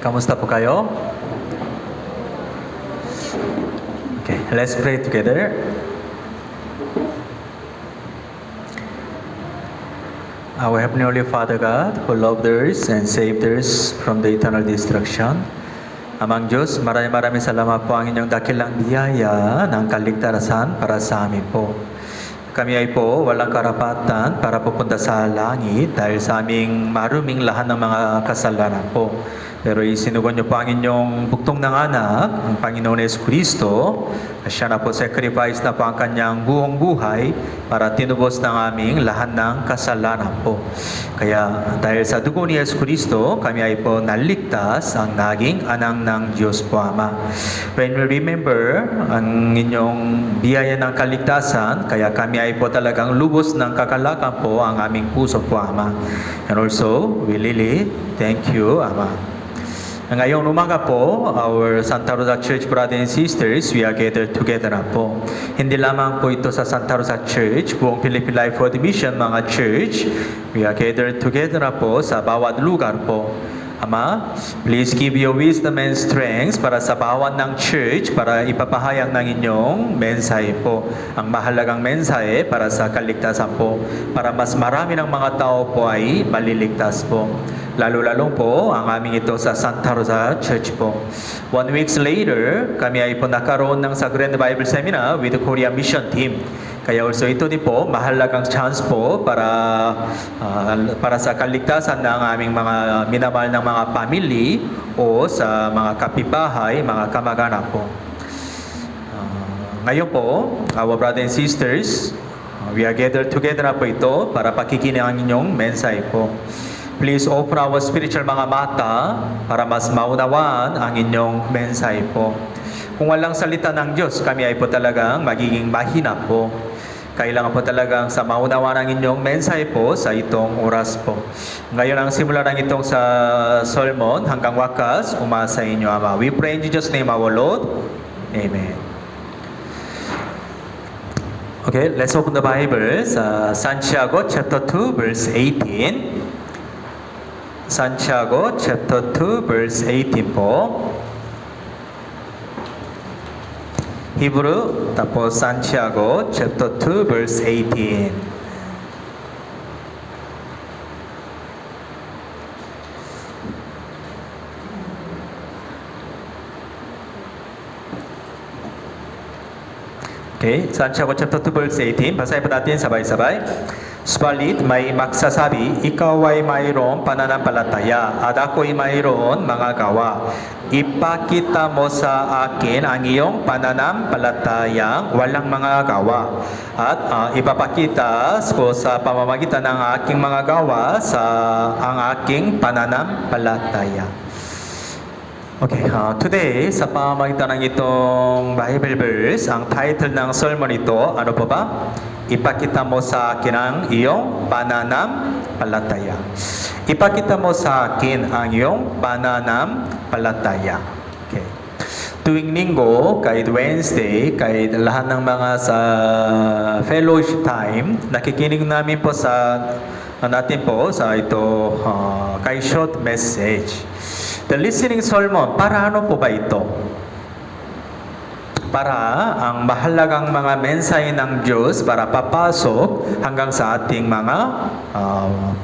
Kamusta po kayo? Okay, let's pray together. Our Heavenly Father God, who loved us and saved us from the eternal destruction. Amang Diyos, maraming salamat po ang inyong dakilang biyaya ng kaligtasan para sa amin po. Kami ay po walang karapatan para pupunta sa langit dahil sa aming maruming lahat ng mga kasalanan po. Pero isinugon niyo po ang inyong buktong ng anak, ang Panginoon Jesucristo, at siya na po sacrifice na po ang kanyang buong buhay para tinubos ng aming lahat ng kasalanan po. Kaya dahil sa dugo ni Jesucristo, kami ay po naligtas ang naging anak ng Diyos po Ama. When we remember ang inyong biyaya ng kaligtasan, kaya kami ay po talagang lubos ng kakalakan po ang aming puso po Ama. And also, we really thank you Ama. Ngayong umaga po, our Santa Rosa Church brothers and sisters, we are gathered together na po. Hindi lamang po ito sa Santa Rosa Church, buong Philippine Life World Mission mga church, we are gathered together na po sa bawat lugar po. Ama, please give your wisdom and strength para sa bawat ng church para ipapahayag ng inyong mensahe po. Ang mahalagang mensahe para sa kaligtasan po. Para mas marami ng mga tao po ay maliligtas po. Lalo-lalo po ang aming ito sa Santa Rosa Church po. 1 week later, kami ay po nakaroon ng Sacred Bible Seminar with the Korean Mission Team. Kaya also ito din po, mahalagang chance po para sa kaligtasan ng aming mga minamahal ng mga family o sa mga kapitbahay, mga kamag-anak po. Ngayon po, our brothers and sisters, we are gathered together na po ito para pakikinig ang inyong mensahe po. Please open our spiritual mga mata para mas maunawaan ang inyong mensahe po. Kung walang salita ng Diyos, kami ay po talagang magiging mahina po. Kailangan po talagang sa maunawaan ang inyong mensahe po sa itong oras po. Ngayon ang simula ng itong sa sermon hanggang wakas, umasa inyo Ama. We pray in Jesus' name our Lord. Amen. Okay, let's open the Bible sa Santiago chapter 2 verse 18. Santiago chapter 2 verse 18 po. Hebrew tapos Santiago chapter 2 verse 18. Okay, Santiago chapter 2 verse 18. Basahin po natin sabay-sabay. Subalit may magsasabi, ikaw ay mayroong pananampalataya at ako'y mayroon mga gawa. Ipakita mo sa akin ang iyong pananampalatayang walang mga gawa. At ipapakita ko sa pamamagitan ng aking mga gawa sa ang aking pananampalataya. Okay, today sa pamamagitan ng itong Bible verse, ang title ng sermon ito, ano po ba? Ipakita mo sa akin ang iyong pananampalataya. Ipakita mo sa akin ang iyong pananampalataya. Okay. Tuwing Linggo, kahit Wednesday, kahit lahat ng mga sa fellowship time, nakikinig namin po sa natin po sa ito kay short message. The listening sermon, para ano po ba ito? Para ang mahalagang mga mensahe ng Diyos para papasok hanggang sa ating mga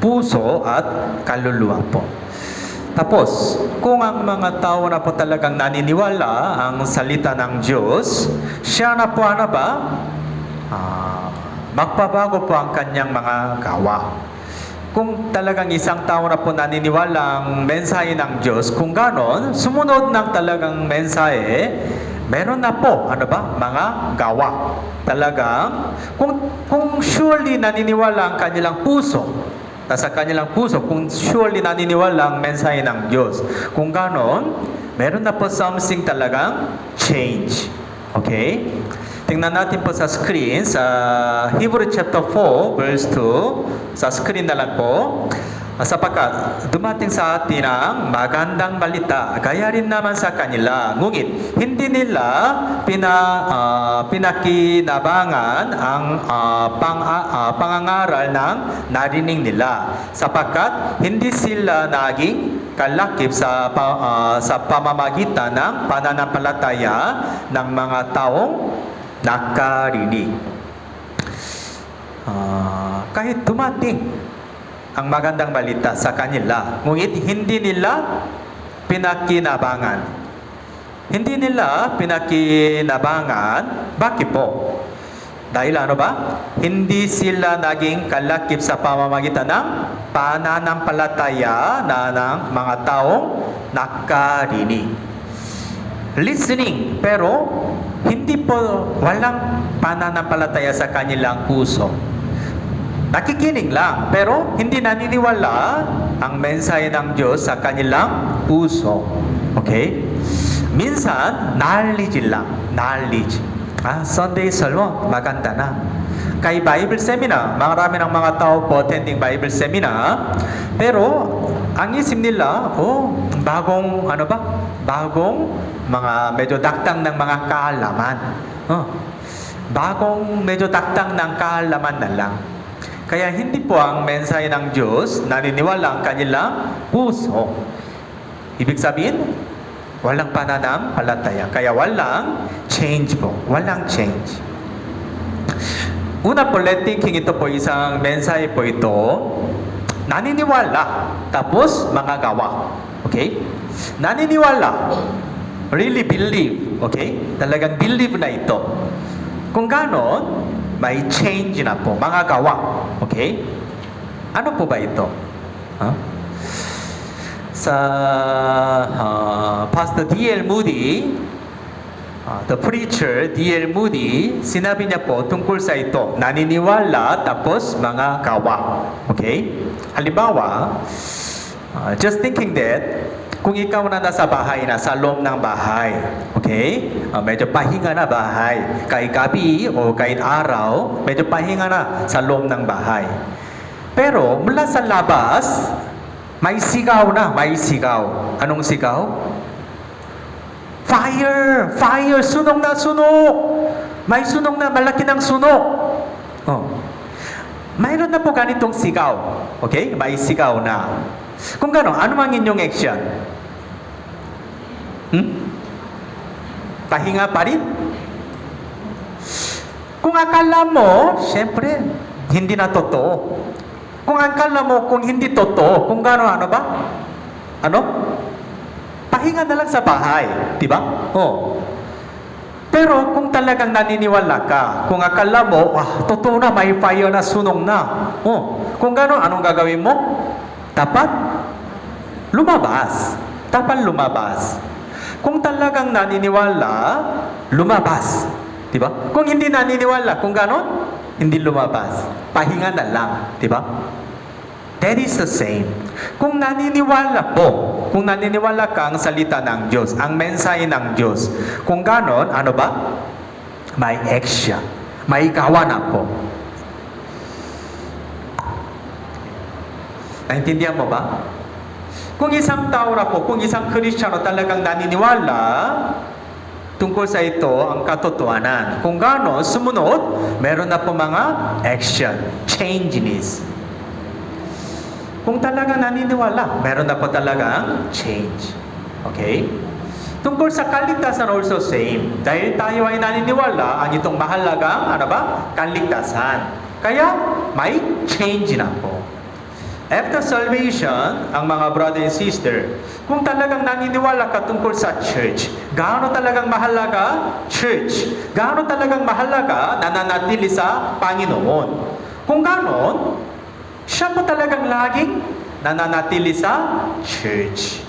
puso at kaluluwa po. Tapos, kung ang mga tao na po talagang naniniwala ang salita ng Diyos, siya na po ano ba? Magpabago po ang kanyang mga gawa. Kung talagang isang tao na po naniniwala ang mensahe ng Diyos, kung ganon, sumunod ng talagang mensahe, meron na po, ano ba, mga gawa. Talagang, kung surely naniniwala ang kanilang puso, sa kanilang puso, kung surely naniniwala ang mensahe ng Diyos, kung ganon, meron na po something talagang change. Okay? Tingnan natin po sa screen, sa Hebrew chapter 4, verse 2, sa screen na lang po. Sapagkat dumating sa atin ang magandang balita, gaya rin naman sa kanila. Ngunit hindi nila pinakinabangan ang pangangaral ng narinig nila, sapagkat hindi sila naging kalakip sa pamamagitan ng pananampalataya ng mga taong nakarinig. Kahit dumating ang magandang balita sa kanila, ngunit hindi nila pinakinabangan. Hindi nila pinakinabangan. Bakit po? Dahil ano ba? Hindi sila naging kalakip sa pamamagitan ng pananampalataya ng mga taong nakarinig. Listening, pero hindi po walang pananampalataya sa kanilang puso. Nakikinig lang, pero hindi naniniwala ang mensahe ng Diyos sa kanilang puso. Okay? Minsan, knowledge lang. Knowledge. Sunday sermon, maganda na. Kay Bible seminar, marami ng mga tao po attending Bible seminar, pero ang isip nila, bagong mga medyo daktang ng mga kaalaman. Bagong medyo daktang ng kaalaman na lang. Kaya hindi po ang mensahe ng Diyos naniniwala ang kanilang puso. Ibig sabihin, walang pananampalataya. Kaya walang change po. Walang change. Una po, let thinking, ito po isang mensahe po ito. Naniniwala, tapos mga gawa. Okay? Naniniwala. Really believe. Okay? Talagang believe na ito. Kung ganon, may change na po, mga gawa. Okay? Ano po ba ito? Sa Pastor D.L. Moody, the preacher D.L. Moody, sinabi niya po tungkol sa ito, naniniwala tapos mga gawa. Okay? Halimbawa, just thinking that, kung ikaw na nasa bahay na, sa loob ng bahay, okay? Medyo pahinga na bahay. Kahit gabi o kahit araw, medyo pahinga na sa loob ng bahay. Pero mula sa labas, may sigaw na, may sigaw. Anong sigaw? Fire! Fire! Sunog na sunog! May sunog na, malaki ng sunog. Mayroon na po ganitong sigaw. Okay? May sigaw na. Kung gano'n, ano ang inyong action? Pahinga pa rin? Kung akala mo, syempre, hindi na totoo. Kung akala mo, kung hindi totoo, kung gano'n, ano ba? Pahinga na lang sa bahay. Diba? Pero kung talagang naniniwala ka, kung akala mo, totoo na, may fire na, sunog na. Kung gano'n, anong gagawin mo? Dapat lumabas. Dapat lumabas. Kung talagang naniniwala, lumabas. Diba? Kung hindi naniniwala, kung ganon, hindi lumabas. Pahinga na lang. Diba? That is the same. Kung naniniwala po, kung naniniwala ka ang salita ng Diyos, ang mensahe ng Diyos, kung ganon, ano ba? May action. May gawa na po. Naintindihan mo ba? Kung isang tao na po, kung isang Kristiyano talagang naniniwala tungkol sa ito ang katotohanan, kung gano'n, sumunod, meron na po mga action, changes. Kung talagang naniniwala, meron na po talagang change. Okay? Tungkol sa kaligtasan also same. Dahil tayo ay naniniwala, ang itong mahalagang, kaligtasan. Kaya, may change na po. After salvation, ang mga brother and sister, kung talagang naniniwala ka tungkol sa church, gaano talagang mahalaga church? Gaano talagang mahalaga nananatili sa Panginoon? Kung ganon, siya po talagang laging nananatili sa church.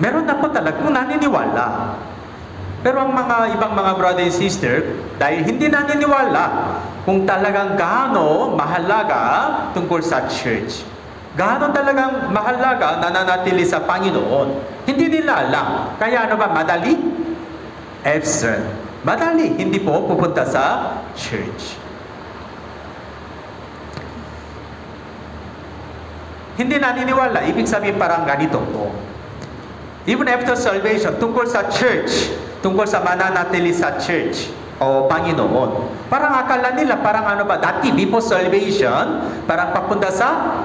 Meron na po talagang naniniwala. Pero ang mga ibang mga brother and sister, dahil hindi naniniwala kung talagang gaano mahalaga tungkol sa church, gaano talagang mahalaga nananatili sa Panginoon, hindi nila alam. Kaya madali? Absent. Madali, hindi po pupunta sa church. hindi naniniwala, ibig sabihin parang ganito po. Even after salvation, tungkol sa church, tungkol sa mananatili sa church o Panginoon, parang akala nila, parang ano ba, dati before salvation, parang papunta sa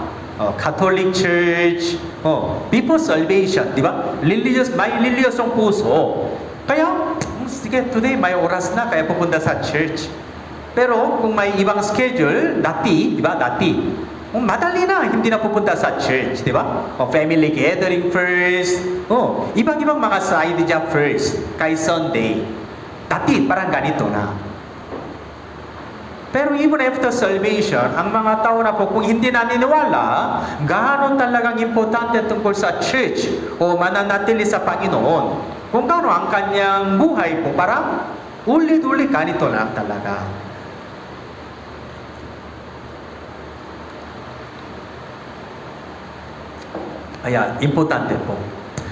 Catholic Church, before salvation, di ba? May religious ang puso. Kaya, sige, today may oras na, kaya pupunta sa church. Pero kung may ibang schedule, dati, di ba? Dati. Madali na, hindi na pupunta sa church, di ba? Family gathering first. Ibang-ibang mga side job first, kay Sunday. Dati, parang ganito na. Pero even after salvation, ang mga tao na po, kung hindi naniniwala, gaano talagang importante tungkol sa church o mananatili sa Panginoon. Kung gaano ang kanyang buhay po, parang ulit-ulit ganito lang talaga. Ayan, importante po.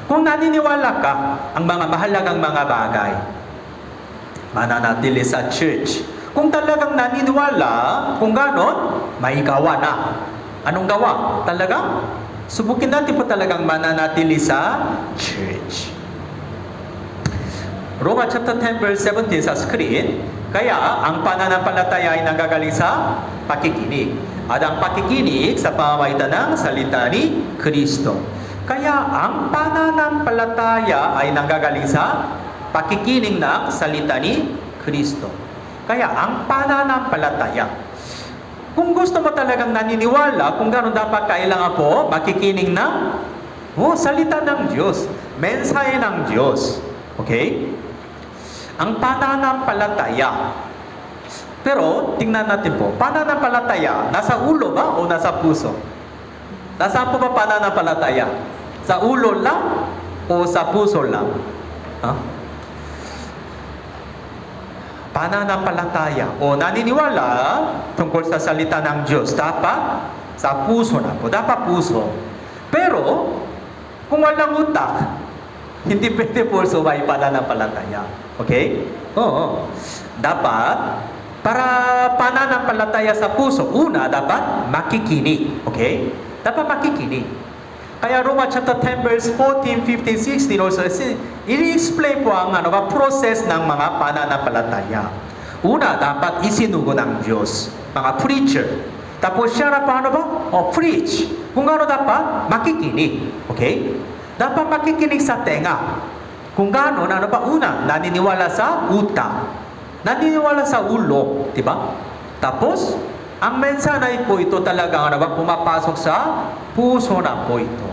Kung naniniwala ka, ang mga mahalagang mga bagay, mananatili sa church. Kung talagang naniniwala, kung ganon, may gawa na. Anong gawa? Talagang, subukin natin po talagang mananatili sa church. Roma chapter 10 verse 17 sa screen, kaya ang pananampalataya ay nanggagaling sa pakikinig. At ang pakikinig sa pamamagitan ng salita ni Kristo. Kaya ang pananampalataya ay nanggagaling sa pakikinig ng salita ni Kristo. Kaya ang pananampalataya. Kung gusto mo talagang naniniwala, kung gano'n dapat kailangan po, makikinig ng salita ng Diyos. Mensahe ng Diyos. Okay? Ang pananampalataya. Pero, tingnan natin po, pananampalataya, nasa ulo ba o nasa puso? Nasaan po ba pananampalataya? Sa ulo lang o sa puso lang? Pananampalataya o naniniwala tungkol sa salita ng Diyos, dapat sa puso na po, dapat puso. Pero, kung walang utak, hindi pwede puso may pananampalataya. Okay? Oo. Dapat, para pananampalataya sa puso, una, dapat makikinig. Okay? Dapat makikinig. Kaya Roma chapter 10 verse 14, 15, 16 also, i-explain po ang process ng mga pananampalataya. Una, dapat isinugo ng Diyos. Mga preacher. Tapos siya na paano ba? Preach. Kung ano dapat? Makikinig. Okay? Dapat makikinig sa tenga. Kung gano'n, una, naniniwala sa utak. Naniniwala sa ulo. Diba? Tapos, ang mensahe po ito talaga pumapasok sa puso na po ito.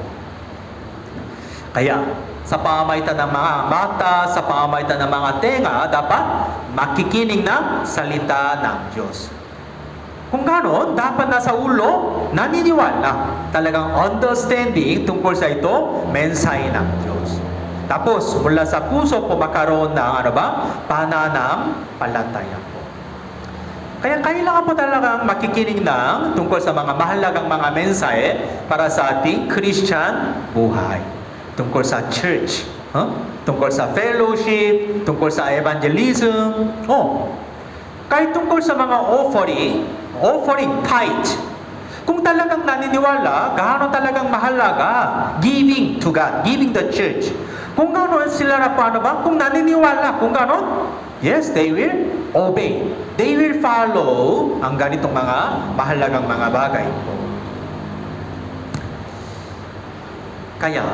Kaya, sa pamamagitan ng mga mata, sa pamamagitan ng mga tenga, dapat makikinig ng salita ng Diyos. Kung gano'n, dapat nasa ulo, naniniwala. Talagang understanding tungkol sa ito, mensahe ng Diyos. Tapos, mula sa puso po magkaroon ng pananampalataya po. Kaya kailangan po talagang makikinig ng tungkol sa mga mahalagang mga mensahe para sa ating Christian buhay. Tungkol sa church, tungkol sa fellowship, tungkol sa evangelism, kahit tungkol sa mga offering tithe. Kung talagang naniniwala, gaano talagang mahalaga giving to God, giving the church. Kung gano'n sila kung naniniwala, kung gano'n, yes, they will obey. They will follow ang ganitong mga mahalagang mga bagay po. Kaya,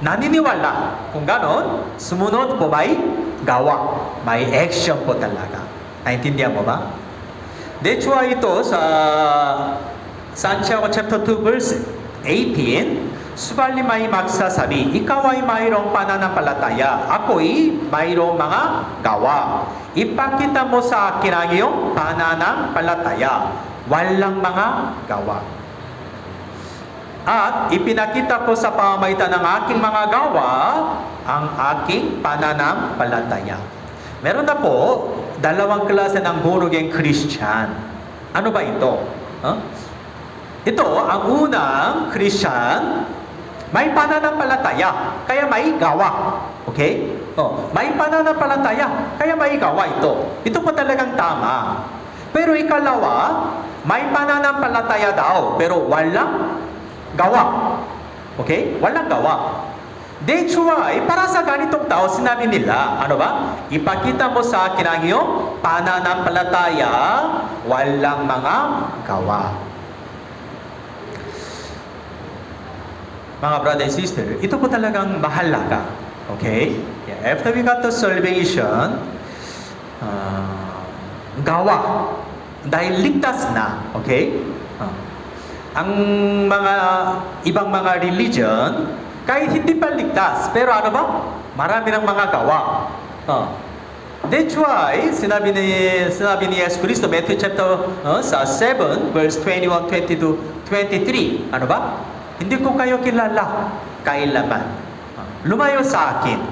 naniniwala, kung gano'n, sumunod po may gawa. May action po talaga. Naintindihan mo ba? That's why ito sa Santiago chapter 2 verse 18, subalit may magsasabi, ikaw ay mayroong pananampalataya, ako'y mayroong mga gawa. Ipakita mo sa akin ang iyong pananampalataya, walang mga gawa. At ipinakita ko sa pamamagitan ng aking mga gawa ang aking pananampalataya. Meron na po dalawang klase ng born-again Christian. Ano ba ito? Ito, ang unang Christian, may pananampalataya, kaya may gawa. Okay? May pananampalataya, kaya may gawa ito. Ito po talagang tama. Pero ikalawa, may pananampalataya daw, pero walang gawa. Okay? Walang gawa. They try, para sa ganitong tao, sinabi nila, ano ba? Ipakita mo sa akin ang iyong pananampalataya, walang mga gawa. Mga brother and sister, ito po talagang mahalaga. Okay? Yeah. After we got the salvation, gawa. Dahil ligtas na. Okay? Ang mga ibang mga religion, kahit hindi pa ligtas, pero ano ba? Marami ng mga gawa. That's why, sinabi ni Jesus Cristo, Matthew chapter 7, verse 21, 22, 23. Ano ba? Hindi ko kayo kilala kailaman. Lumayo sa akin.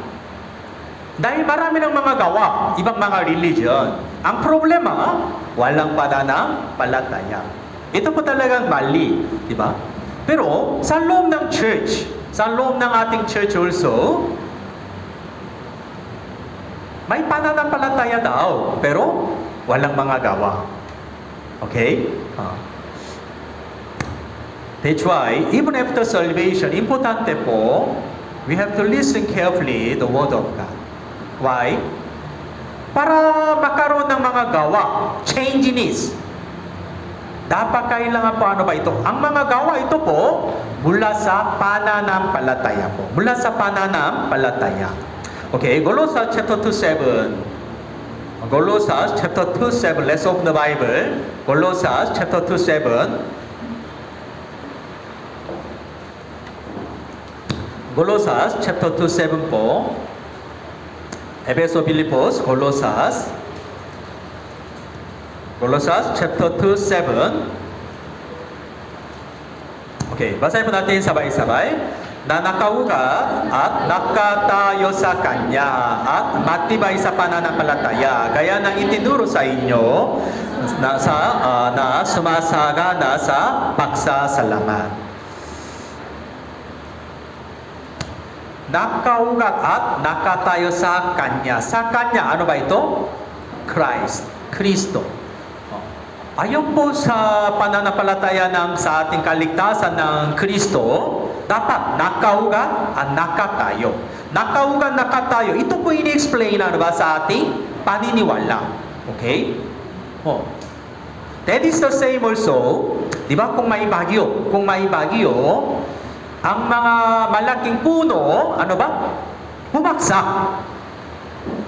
Dahil marami ng mga gawa, ibang mga religion. Ang problema, walang pananampalataya. Ito po talagang mali, di ba? Pero sa loob ng church, sa loob ng ating church also, may pananampalataya daw, pero walang mga gawa. Okay? That's why, even after salvation, importante po, we have to listen carefully the Word of God. Why? Para makaroon ng mga gawa, changiness. Dapat kailangan po ano ba ito? Ang mga gawa ito po, mula sa pananampalataya po. Mula sa pananampalataya. Okay, Golosas chapter 2:7. Golosas chapter 2:7. Let's open the Bible. Golosas chapter 2:7. Golosas chapter 2:7 po. Efeso, Pilipos, Golosas chapter 2:7. Okay, basahin po natin sabay-sabay. Na nakaugat at nakatayo sa Kanya at matibay sa pananampalataya, gaya ng itinuro sa inyo na sumasagana sa pagsasalamat. Nakaugat at nakatayo sa Kanya. Sa Kanya, ano ba ito? Christ. Kristo. Ayon po sa pananampalataya sa ating kaligtasan ng Kristo, dapat nakaugat at nakatayo. Nakaugat, nakatayo. Ito po ini-explain ano ba sa ating paniniwala. Okay? That is the same also, di ba, kung may bagyo, ang mga malaking puno, ano ba? Bumagsak.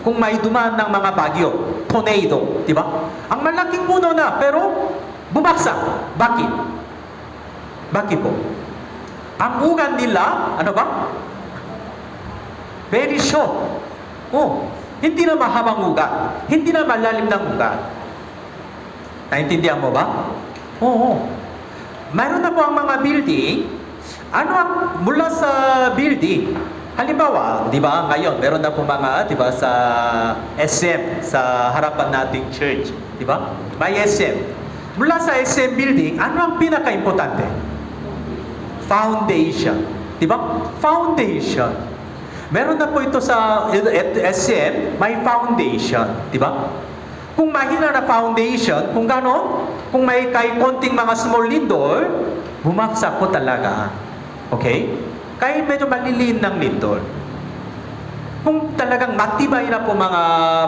Kung may dumaan ng mga bagyo, tornado, di ba? Ang malaking puno na, pero bumagsak. Bakit? Bakit po? Ang ugat nila, ano ba? Very short. Hindi na mahabang ugat. Hindi na malalim ng ugat. Naintindihan mo ba? Oo. Mayroon na po ang mga building. Ano ang mula sa building? Halimbawa, di ba, ngayon, meron na po mga, di ba, sa SM, sa harapan nating church. Di ba? May SM. Mula sa SM building, ano ang pinaka-importante? Foundation. Di ba? Foundation. Meron na po ito sa SM, may foundation. Di ba? Kung mahina na foundation, kung gano'n, kung may konting mga small lindol, bumagsak po talaga. Okay? Kahit medyo maliliin ng lindol. Kung talagang matibay na po mga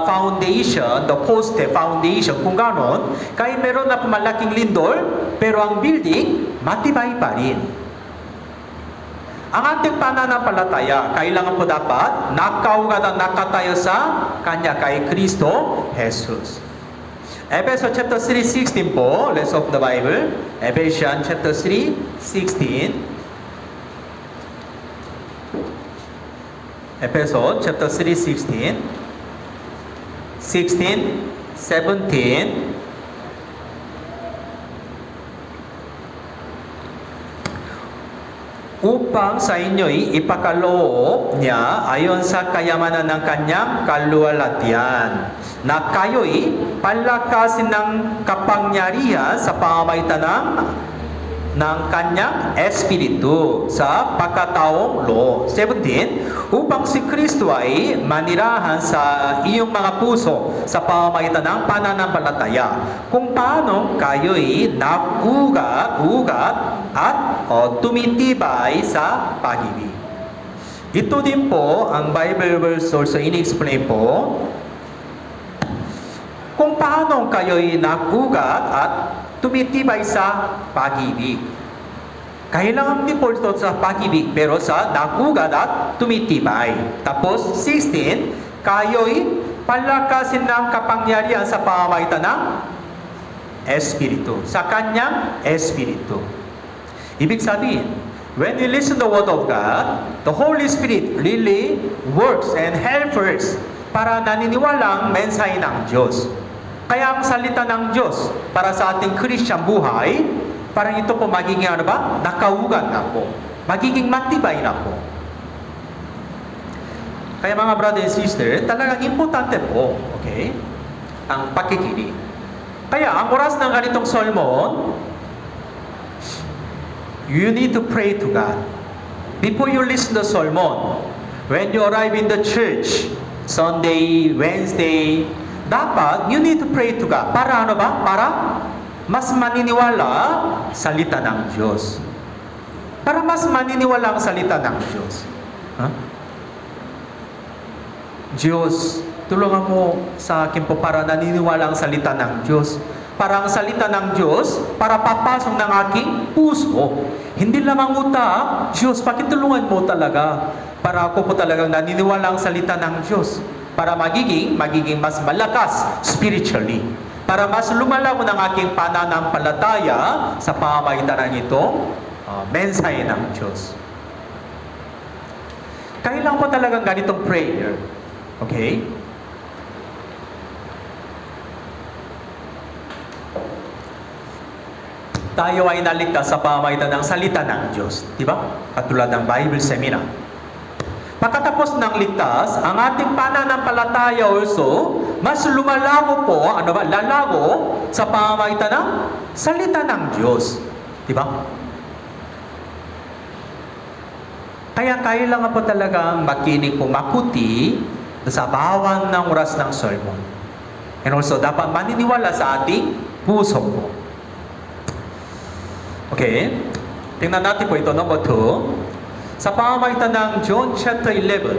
foundation, the poste foundation, kung gano'n, kahit meron na po malaking lindol, pero ang building, matibay pa rin. Ang ating pananampalataya, kailangan po dapat nakaugat at nakatayo sa Kanya, kay Kristo Jesus. Efeso chapter 3:16 po. Let's open the Bible. Ephesians chapter 3:16. Efeso chapter 3:16. 16, 17. Upang sa inyo'y ipakaloob niya ayon sa kayamanan ng kanyang kaluwalhatian, na kayo'y palakasin ng kapangyarihan sa pamamagitan ng ng kanyang espiritu sa pagkataong loob. 17, upang si Kristo ay manirahan sa iyong mga puso sa pamamagitan ng pananampalataya, kung paano kayo'y nag-ugat at tumitibay sa pag-ibig. Ito din po ang Bible verse also in-explain po kung paano kayo'y nag-ugat at tumitibay sa pag-ibig. Kailangan din po ito sa pag-ibig, pero sa nag-ugat at tumitibay. Tapos, 16, kayo'y palakasin ng kapangyarihan sa pamamagitan ng Espiritu. Sa kanyang Espiritu. Ibig sabihin, when we listen to the Word of God, the Holy Spirit really works and helps us para naniniwalang mensahe ng Diyos. Kaya ang salita ng Diyos para sa ating Christian buhay, parang ito po magiging nakaugat na po. Magiging matibay na po. Kaya mga brother and sister, talagang importante po, okay, ang pakikinig. Kaya ang oras ng ganitong sermon, you need to pray to God. Before you listen to the sermon, when you arrive in the church, Sunday, Wednesday, dapat you need to pray to God. Para Para mas maniniwala salita ng Diyos. Para mas maniniwala ang salita ng Diyos. Diyos, tulungan mo sa akin po para naniniwala ang salita ng Diyos. Para ang salita ng Diyos, para papasok ng aking puso. Hindi lamang utak, Diyos, pakitulungan mo talaga. Para ako po talagang naniniwala ang salita ng Diyos. Para magiging mas malakas spiritually. Para mas lumalago ng aking pananampalataya sa pamamagitan ng itong mensahe ng Diyos. Kailangan po talagang ganitong prayer. Okay? Tayo ay naligtas sa pamamagitan ng salita ng Diyos. Diba? Katulad ng Bible Seminar. Pagkatapos ng ligtas, ang ating pananampalataya also, mas lumalago po, lalago sa pamamagitan ng salita ng Diyos. Diba? Kaya kailangan po talagang makinig po makuti sa bawat ng oras ng sermon. And also, dapat maniniwala sa ating puso po. Okay? Tingnan natin po ito, number 2. Sa pamamagitan ng John chapter 11,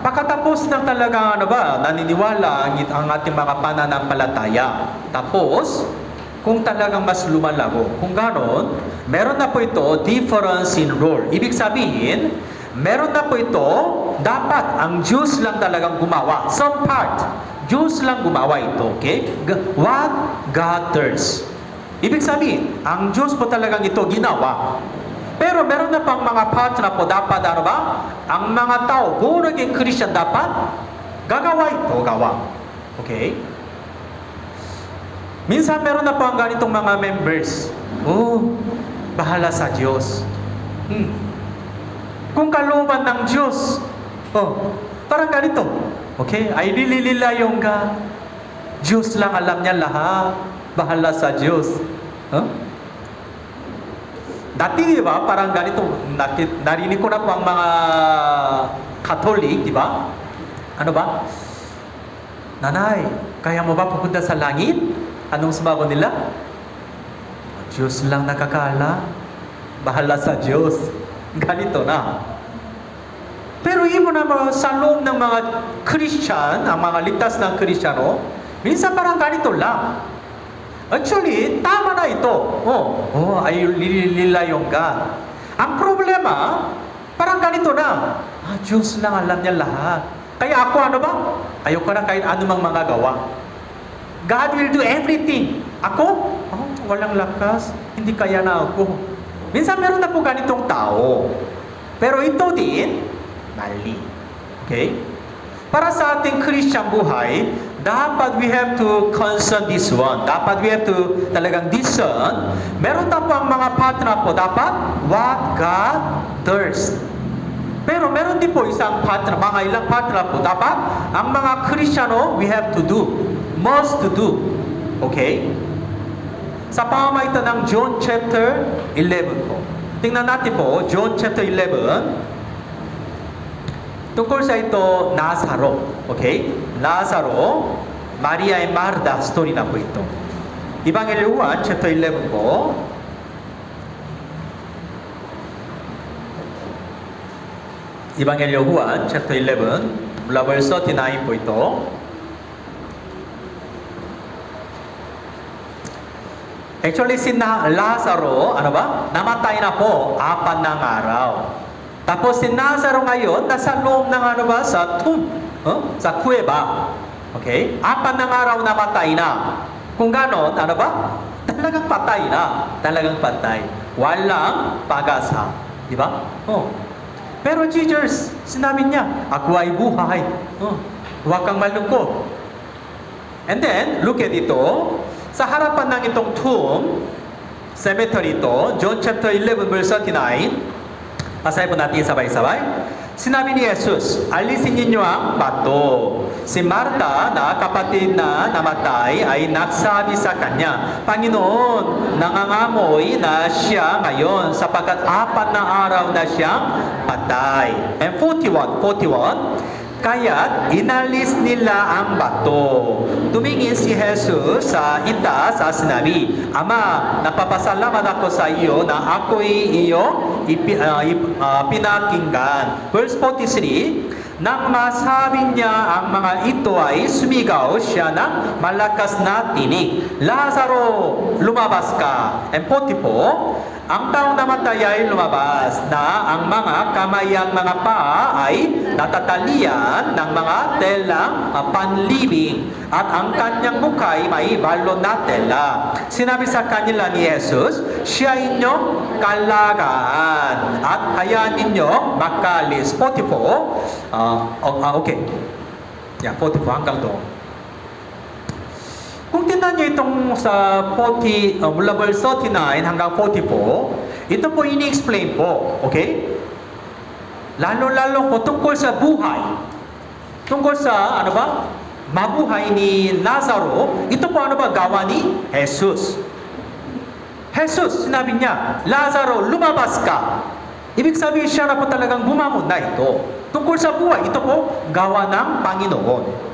pagkatapos ng talagang naniniwala ang ating mga pananampalataya. Tapos, kung talagang mas lumalago. Kung ganon, meron na po ito difference in role. Ibig sabihin, meron na po ito, dapat ang Diyos lang talagang gumawa. Some part, Diyos lang gumawa ito. Okay? What God does. Ibig sabihin, ang Diyos po talagang ito ginawa. Pero meron na pang mga part na po dapat ang mga tao, born again Christian dapat gagawa ito, gawa. Okay? Minsan meron na po ang ganitong mga members. Bahala sa Diyos. Kung kalooban ng Diyos, parang ganito. Okay? I really yung God. Diyos lang alam niya lahat. Bahala sa Diyos. Dati, di ba, parang ganito, narinig ko na po ang mga Catholic, di ba? Ano ba? Nanay, kaya mo ba pupunta sa langit? Anong sumagot nila? Diyos lang nakakala. Bahala sa Diyos. Ganito na. Pero ibo na sa loob ng mga Christian, ang mga ligtas ng Kristiyano, minsan parang ganito lang. Actually, tama na ito. Ay lilayong God. Ang problema, parang ganito na. Diyos lang alam niya lahat. Kaya ako ayoko na kahit anumang mga gawa. God will do everything. Ako? Walang lakas. Hindi kaya na ako. Minsan meron na po ganitong tao. Pero ito din, mali. Okay? Para sa ating Christian buhay, dapat we have to concern this one. Dapat we have to talagang discern. Meron na po ang mga partner po. Dapat what God does. Pero meron din po isang partner, mga ilang partner po. Dapat ang mga Kristiyano, we have to do. Must to do. Okay? sa pamamagitan ng John chapter 11 po. Tingnan natin po, John chapter 11. Tungkol sa ito, Lazaro. Okay? Lazaro, Maria and Martha story na po ito. Ebanghelyo Juan chapter 11 po. Ebanghelyo Juan chapter 11, mula verse 39 po ito. Actually, si Lazaro, namatay na po, 4 na araw. Tapos si Lazaro ngayon, nasa loob ng sa tomb, sa kuweba. Okay? 4 na araw namatay na. Kung ganon, talagang patay na. Talagang patay. Walang pag-asa. Di ba? Pero Jesus, sinabi niya, ako ay buhay. Huwag kang malungkot. And then, look at ito. Sa harapan ng itong tomb, cemetery ito, John chapter 11 verse 39, basahin po natin sabay-sabay. Sinabi ni Jesus, alisin ninyo ang bato. Si Marta na kapatid na namatay ay nagsabi sa kanya, Panginoon, nangangamoy na siya ngayon sapagkat 4 na araw na siyang patay. And 41, kaya't inalis nila ang bato. Tumingin si Jesus sa itaas at sinabi, Ama, napapasalamat ako sa iyo na ako'y iyong pinakinggan. Verse 43, nang masabi niya ang mga ito ay sumigaw siya ng malakas na tinig, Lazaro, lumabas ka. And 44, ang taong namatay ay lumabas na ang mga kamay at mga paa ay natatalian ng mga telang panlibing at ang kanyang mukha ay may balon na tela. Sinabi sa kanila ni Jesus, siya inyong kalagaan at hayaan ninyong makalis. 44, okay. Yeah, 44 hanggang doon. Kung tingnan niyo itong sa 40, mula verse 39 hanggang 44, ito po ini-explain po, okay? Lalo-lalo po tungkol sa buhay. Tungkol sa, mabuhay ni Lazaro, ito po gawa ni Jesus. Jesus, sinabi niya, Lazaro, lumabas ka. Ibig sabihin siya na po talagang bumamon na ito. Tungkol sa buhay, ito po gawa ng Panginoon.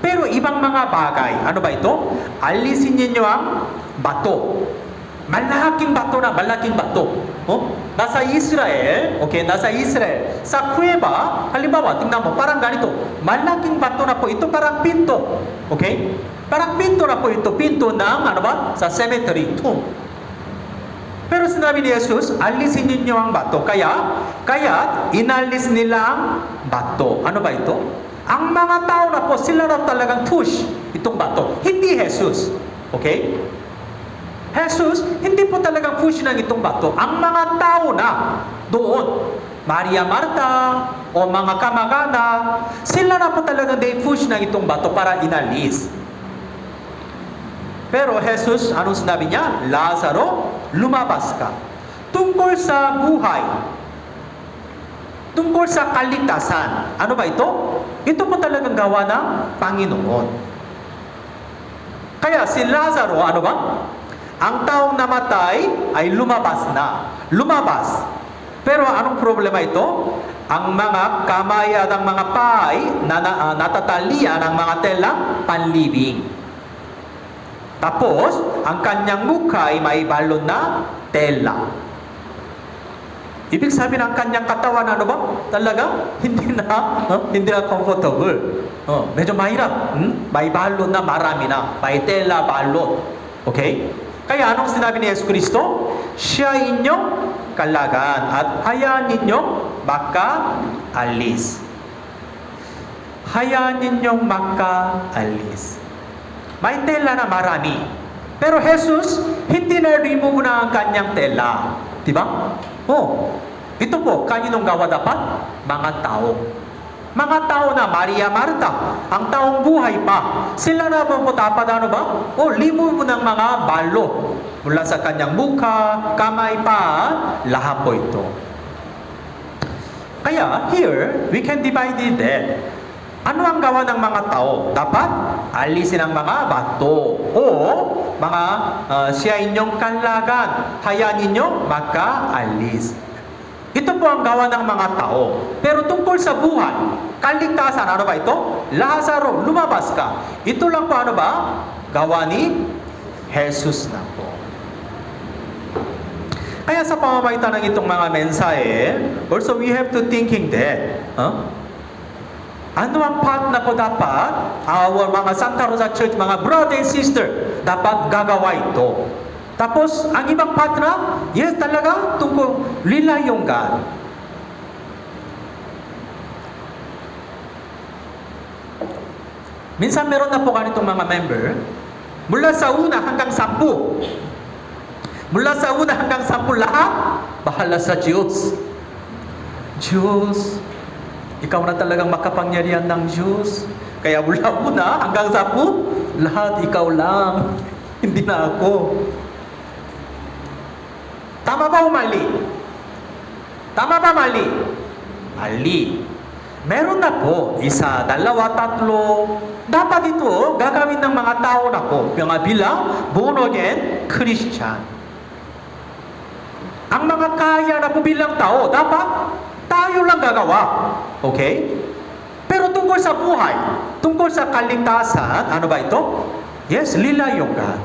Pero ibang mga bagay, ano ba ito? Alisin niyo ang bato. Malaking bato na, malaking bato. Nasa Israel, okay, nasa Israel. Sa kuweba, halimbawa, tingnan mo, parang ganito. Malaking bato na po, ito parang pinto. Okay? Parang pinto na po ito, pinto ng, sa cemetery, tomb. Pero sinabi ni Jesus, alisin niyo ang bato. Kaya inalis nila ang bato. Ano ba ito? Ang mga tao na po, sila na talagang push itong bato. Hindi Jesus. Okay? Jesus, hindi po talagang push ng itong bato. Ang mga tao na doon, Maria, Marta, o mga kamag-anak, sila na po talagang they push ng itong bato para inalis. Pero Jesus, anong sinabi niya? Lazaro, lumabas ka. Tungkol sa buhay, tungkol sa kaligtasan. Ano ba ito? Ito po talagang gawa ng Panginoon. Kaya si Lazaro, ang taong namatay ay lumabas na. Lumabas. Pero anong problema ito? Ang mga kamay at ang mga paay na natatalian ng mga telang panlibing. Tapos, ang kanyang mukha ay may balon na tela. Ibig sabihin ng kanyang katawan, talaga hindi na comfortable. Medyo mahirap. May balon na marami na. May tela, balon. Okay? Kaya anong sinabi ni Yesu Cristo? Siya inyong kalagaan at hayaan ninyong makaalis. Hayaan ninyong makaalis. May tela na marami. Pero Jesus, hindi na-remove na ang kanyang tela. Diba? Ito po, kaninong gawa dapat? Mga tao. Mga tao na Maria, Marta, ang taong buhay pa. Sila na po dapat remove ng mga balot mula sa kanyang mukha, kamay pa, lahat po ito. Kaya, here, we can divide it there. Ano ang gawa ng mga tao? Dapat alisin ang mga bato o mga siya inyong kanlagan. Hayaan ninyo magkaalis. Ito po ang gawa ng mga tao. Pero tungkol sa buhay, kaligtasan, ano ba ito? Lazaro, lumabas ka. Ito lang po ano ba? Gawa ni Jesus na po. Kaya sa pamamagitan ng itong mga mensahe, also we have to thinking that, ano ang part na po dapat our mga Santa Rosa Church, mga brother and sister, dapat gagawa ito. Tapos, ang ibang part na, yes, talaga, tungkol, rely on God. Minsan meron na po ganitong mga member, mula sa una hanggang 10. Mula sa una hanggang 10 lahat, bahala sa Diyos. Diyos, ikaw na talagang makapangyarihan ng Diyos. Kaya mula una hanggang 10, lahat ikaw lang. Hindi na ako. Tama ba o mali? Tama ba mali? Mali. Meron na po, 1, 2, 3. Dapat ito gagawin ng mga tao na po, mga bilang born again Christian. Ang mga kaya na po bilang tao, dapat tayo lang gagawa. Okay? Pero tungkol sa buhay, tungkol sa kaligtasan, ano ba ito? Yes, rely on God.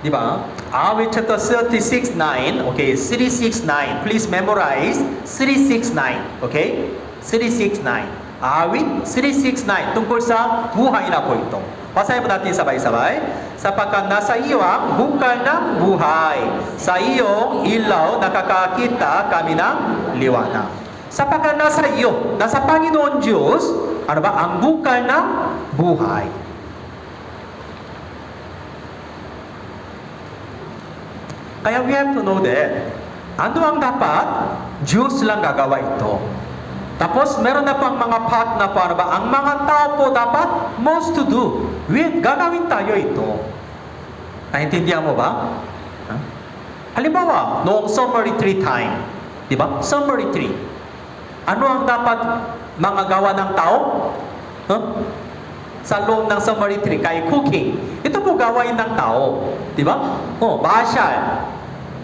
Diba? Awit chapter 36:9. Okay, 36:9. Please memorize 36:9. Okay? 36:9. Awit 36:9. Tungkol sa buhay na po ito. Basahin po natin sabay-sabay. Sapagkat nasa iyo ang bukal ng buhay. Sa iyong ilaw nakakakita kami ng liwanag. Sapagkat nasa iyo, nasa Panginoon Diyos, ano ba? Ang bukal ng buhay. Kaya we have to know that ano ang dapat? Diyos lang gagawa ito. Tapos meron na pang mga part na paano ba? Ang mga tao po dapat most to do. Gagawin tayo ito. Naintindihan mo ba? Halimbawa, noong summer retreat time, di ba? Summer retreat. Ano ang dapat mga gawa ng tao? Sa loob ng summer retreat, kay cooking. Ito po gawain ng tao. Di ba? Basyal,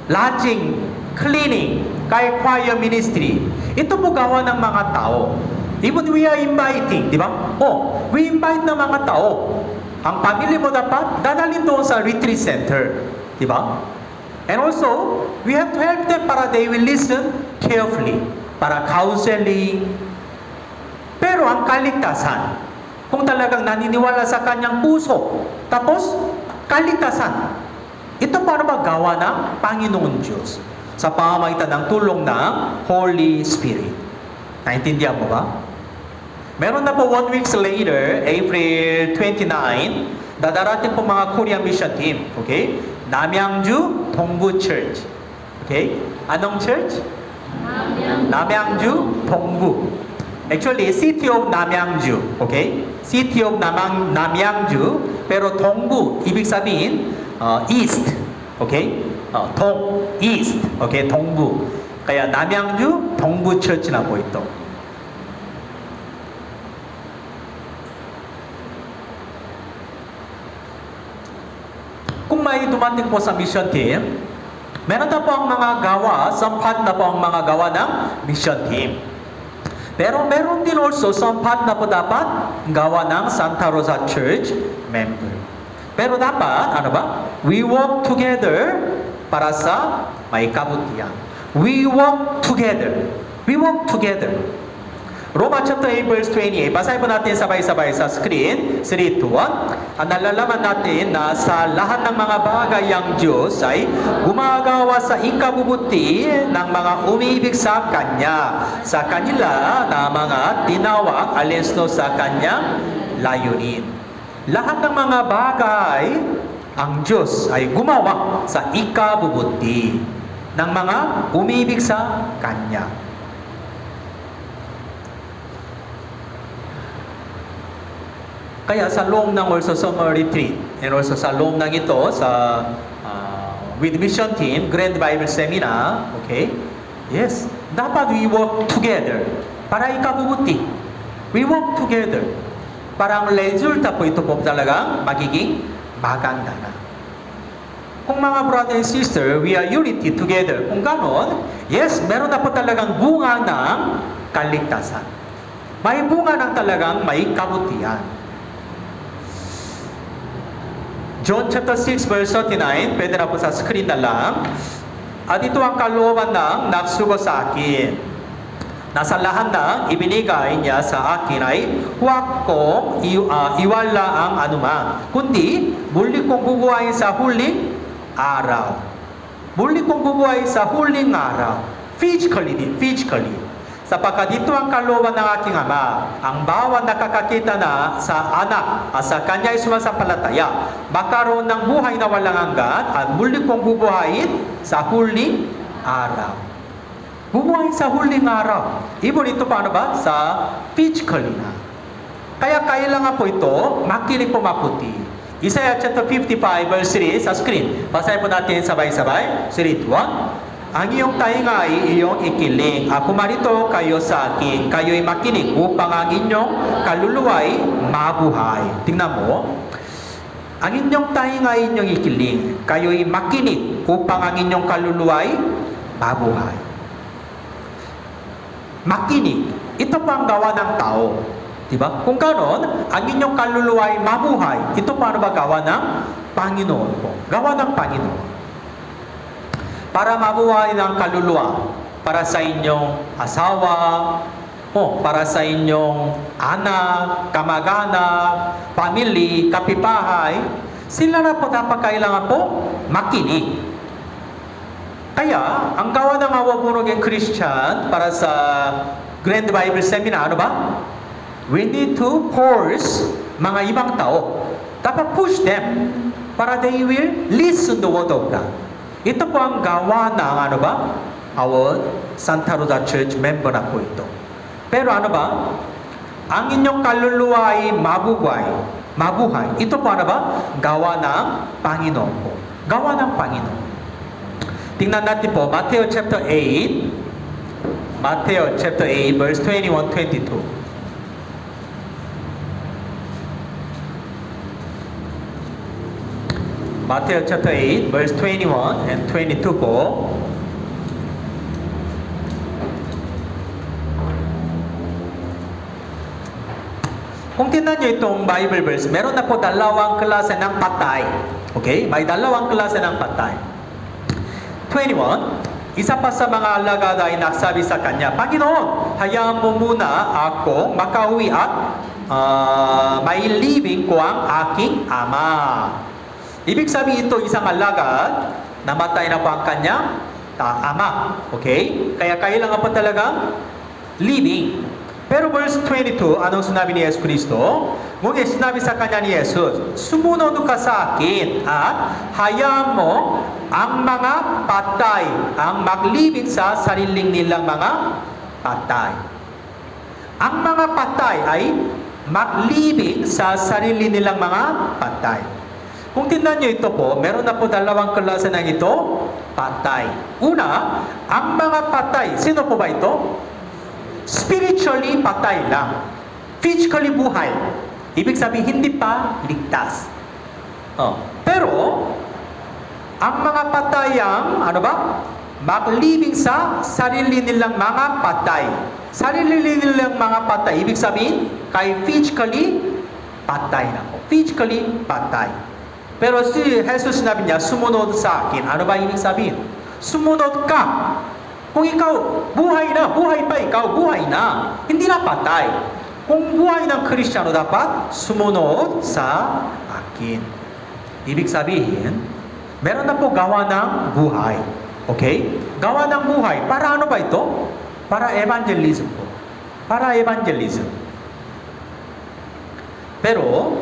lodging, cleaning, kay choir ministry. Ito po gawa ng mga tao. Even we are inviting, di ba? We invite ng mga tao. Ang pamilya mo dapat dadalhin doon sa retreat center. Di ba? And also, we have to help them para they will listen carefully. Para counseling. Pero ang kaligtasan, kung talagang naniniwala sa kanyang puso, tapos kaligtasan, ito para magawa ng Panginoon Diyos sa pamamagitan ng tulong ng Holy Spirit. Naintindihan mo ba? Meron na po 1 week later, April 29, dadarating po mga Korean mission team. Okay? Namyangju Dongbu Church. Okay? Anong church? Namyangju Dongbu. Actually, city of Namyangju. Okay? City of Namyangju. Pero Dongbu, ibig sabihin, east. Okay? Dong, east. Okay? Dongbu. Kaya Namyangju Dongbu Church na po ito. Kung may dumating po sa mission team, meron na po ang mga gawa, sampat na po ang mga gawa ng mission team. Pero meron din also sampat na po dapat gawa ng Santa Rosa Church member. Pero dapat, ano ba? We work together para sa may kabutihan. We work together. We work together. Roma chapter 8 verse 28. Basahin po natin sabay-sabay sa screen. 3, 2, 1. Ang nalalaman natin na sa lahat ng mga bagay ang Diyos ay gumagawa sa ikabubuti ng mga umiibig sa Kanya. Sa kanila na mga tinawag alinso sa Kanyang layunin. Lahat ng mga bagay ang Diyos ay gumawa sa ikabubuti ng mga umiibig sa Kanya. Kaya sa loob ng also summer retreat and also sa loob ng ito sa with mission team, Grand Bible Seminar, okay? Yes, dapat we work together para ikabubuti. We work together para ang resulta po ito po talagang magiging maganda na. Kung mga brother and sister, we are unity together. Kung ganon, yes, meron na po talagang bunga ng kaligtasan. May bunga ng talagang may kabutihan. John chapter 6 verse 39, pwede na po sa screen na lang. At ito ang kalooban ng nagsugo sa akin. Nasa lahat ng ibinigay niya sa akin ay huwag kong iwala ang anuman, kundi muli kong bubuhayin sa huling araw. Muli kong bubuhayin sa huling araw. Physically. Sapagkat ito ang kalooban ng aking Ama, ang bawat nakakakita na sa anak at sa kanya ay sumasampalataya, magkaroon ng buhay na walang hanggan at muli kong bubuhayin sa huling araw. Bubuhayin sa huling araw. Ibon ito paano ba? Sa physically na. Kaya kailangan po ito, makinig po maputi. Isaiah chapter 55 verse 3 sa screen. Basahin po natin sabay-sabay. 3, 2, 1. Ang iyong tainga ay iyong ikiling. Ako marito kayo sa akin. Kayo'y makinig upang ang inyong kaluluwa'y mabuhay. Tingnan mo. Ang inyong tainga ay inyong ikiling. Kayo'y makinig upang ang inyong kaluluwa'y mabuhay. Makinig. Ito pa ang gawa ng tao. Diba? Kung ganon, ang inyong kaluluwa'y mabuhay. Ito paano ba gawa ng Panginoon po? Gawa ng Panginoon. Para mabuhay ng kaluluwa, para sa inyong asawa, para sa inyong anak, kamag-anak, pamilya, kapitbahay, sila na po dapat kailangan po makinig. Kaya, ang gawa ng Awa Born-Again Christian para sa Grand Bible Seminar, ano ba? We need to force mga ibang tao. Dapat push them para they will listen to the Word of God. Ito po ang gawa ng ano ba? Our Santa Rosa Church member na po ito. Pero ano ba? Ang inyong kaluluwa ay mabuhay. Ito po ano ba? Gawa ng Panginoon po. Gawa ng Panginoon. Tingnan natin po, Matthew chapter 8. Matthew chapter 8 verse 21, 22. Matthew chapter 8 verse 21 and 22 po. Kung tingnan nyo itong Bible verse, meron na po dalawang klase ng patay. Okay? May dalawang klase ng patay. 21, isa pa sa mga alagad ay nagsabi sa kanya, Panginoon, hayaan mo muna ako makauwi at mailibing ko ang aking ama. Ibig sabihin ito, isang alagad, namatay na po ang kanyang ama. Okay? Kaya kailangan po talagang living. Pero verse 22, anong sinabi ni Yesus Kristo? Ngunit sinabi sa kanya ni Jesus, sumunod ka sa akin at hayaan mo ang mga patay ang maglibing sa sariling nilang mga patay. Ang mga patay ay maglibing sa sarili nilang mga patay. Kung tingnan nyo ito po, meron na po dalawang klase ng ito, patay. Una, ang mga patay, sino po ba ito? Spiritually patay lang. Physically buhay. Ibig sabihin, hindi pa ligtas. Pero, ang mga patayang, ano ba? Maglibing sa sarili nilang mga patay. Sarili nilang mga patay. Ibig sabihin, kay physically patay na po. Physically patay. Pero si Jesus sinabi niya, sumunod sa akin. Ano ba ibig sabihin? Sumunod ka. Kung ikaw, buhay pa ikaw, buhay na. Hindi na patay. Kung buhay ng Kristiyano, dapat sumunod sa akin. Ibig sabihin, meron na po gawa ng buhay. Okay? Gawa ng buhay. Para ano ba ito? Para evangelism po. Para evangelism. Pero,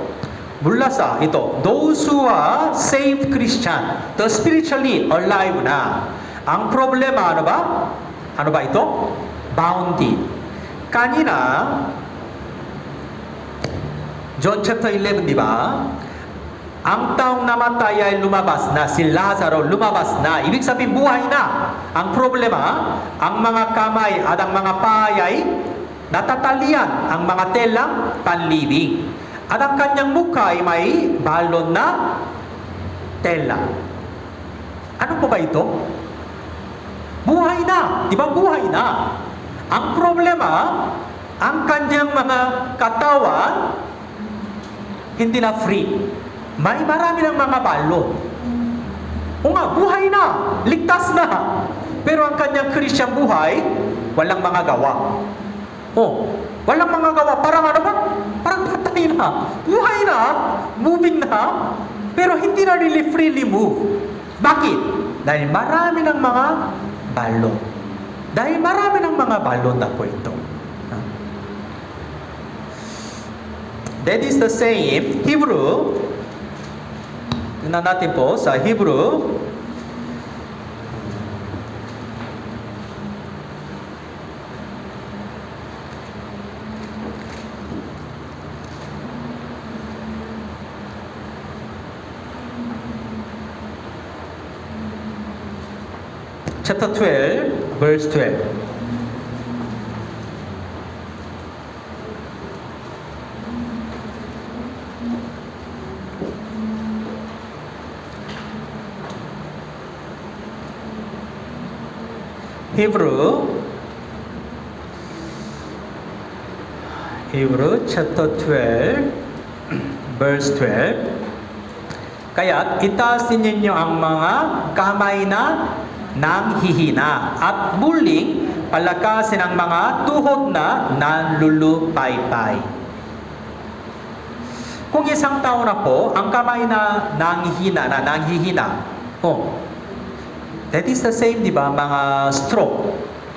mula sa ito, those who are saved Christian, the spiritually alive na. Ang problema, ano ba? Ano ba ito? Bounded. Kanina, John chapter 11, di ba? Ang taong namatay ay lumabas na. Si Lazaro lumabas na. Ibig sabihin buhay na. Ang problema, ang mga kamay at ang mga paay ay natatalian. Ang mga telang panlibing. At ang kanyang mukha ay may balon na tela. Ano po ba ito? Buhay na. Di ba buhay na? Ang problema, ang kanyang mga katawan hindi na free. May marami ng mga balon. O nga, buhay na. Ligtas na. Pero ang kanyang Christian buhay, walang mga gawa. Walang mga gawa. Parang ano ba? Parang patay na. Buhay na. Moving na. Pero hindi na really freely move. Bakit? Dahil marami ng mga balon. Dahil marami ng mga balon na po ito. That is the same. Hebrew. Tingnan natin po sa Hebrew. Chapter 12, verse 12. Hebrew chapter 12 verse 12. Kaya't itaasin ninyo ang mga kamay na nanghihina at muling palakasin ang mga tuhod na nanlulupaypay. Kung isang tao na po, ang kamay na nanghihina, that is the same, di ba, mga stroke.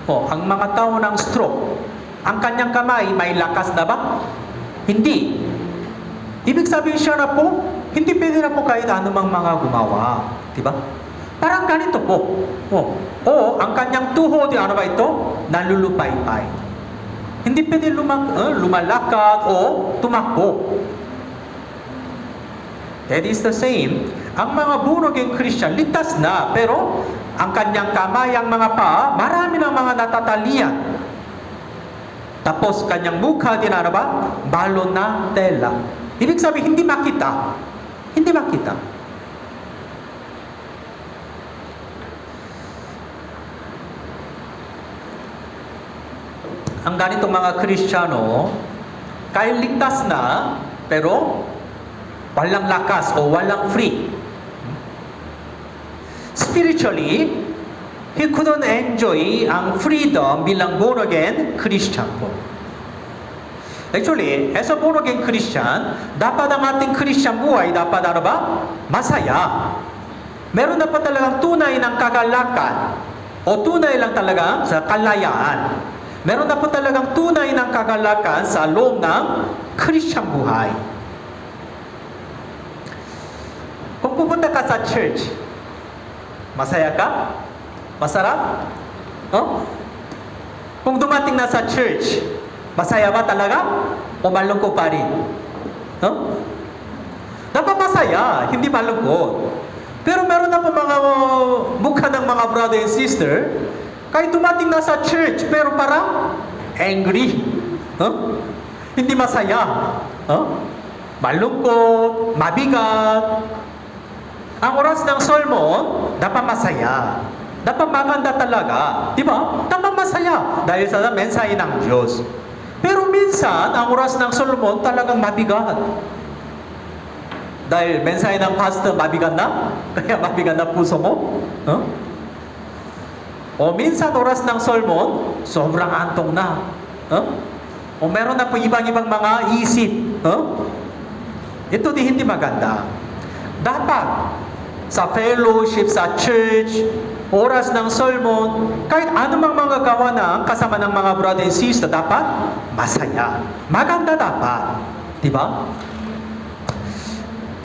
Ang mga tao ng stroke, ang kanyang kamay, may lakas na ba? Hindi. Ibig sabihin siya na po, hindi pwede na po kahit anumang mga gumawa. Di ba? Parang ganito po. Ang kanyang tuhod, ano ba ito? Nalulupaypay. Hindi pwede lumalakad o tumakbo. That is the same. Ang mga born-again Christian, ligtas na, pero ang kanyang kamay, ang mga paa, marami ng mga natatalian. Tapos kanyang mukha din, ano ba? Balon na tela. Ibig sabihin, hindi makita. Hindi makita. Ang ganitong mga Kristiyano, kahit ligtas na, pero walang lakas o walang free. Spiritually, he couldn't enjoy ang freedom bilang born-again Christian po. Actually, as a born-again Christian, dapat ang ating Christian buhay, dapat ano ba? Masaya. Meron dapat talagang tunay ng kagalakan o tunay lang talaga sa kalayaan. Meron dapat talagang tunay ng kagalakan sa loob ng Christian buhay. Kung pupunta ka sa church, masaya ka? Masarap? Kung dumating na sa church, masaya ba talaga? O malungkot pa rin? Dapat masaya, hindi malungkot. Pero meron na po mga mukha ng mga brother and sister, kahit dumating na sa church, pero parang angry. Hindi masaya. Malungkot, mabigat. Ang oras ng sermon, dapat masaya. Dapat maganda talaga. Di ba? Dapat masaya. Dahil sa mensahe ng Diyos. Pero minsan, ang oras ng sermon talagang mabigat. Dahil mensahe ng pastor, mabigat na? Kaya mabigat na puso mo? O minsan, oras ng sermon, sobrang antong na. O meron na po ibang-ibang mga isip. Ito di hindi maganda. Dapat, sa fellowship, sa church, oras ng sermon, kahit anumang mga gawa ng kasama ng mga brother and sister, dapat masaya. Maganda dapat. Diba?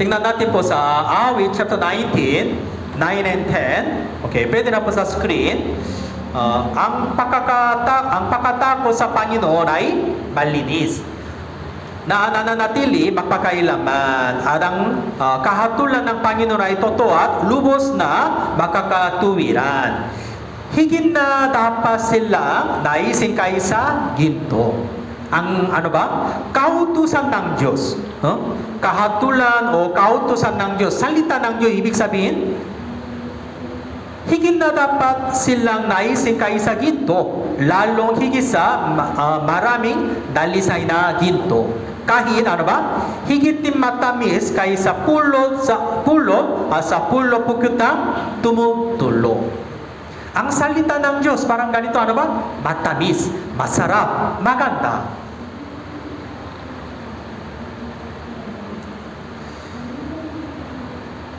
Tingnan natin po sa Awit, chapter 19, 9 and 10. Okay, pwede na po sa screen. Ang pakatako sa Panginoon ay malinis. na nananatili magpakailaman. At ang kahatulan ng Panginoon ay totoo at lubos na makakatuwiran. Higit na dapat silang naisin kaysa ginto. Ang ano ba? Kautusan ng Diyos. Kahatulan o kautusan ng Diyos. Salita ng Diyos, ibig sabihin, higit na dapat silang naisin kaysa ginto. Lalong higit sa maraming dalisay na ginto. Kahit ano ba? Higit din matamis kaysa sa pulo pukutang tumutulong. Ang salita ng Diyos, parang ganito, ano ba? Matamis, masarap, maganda.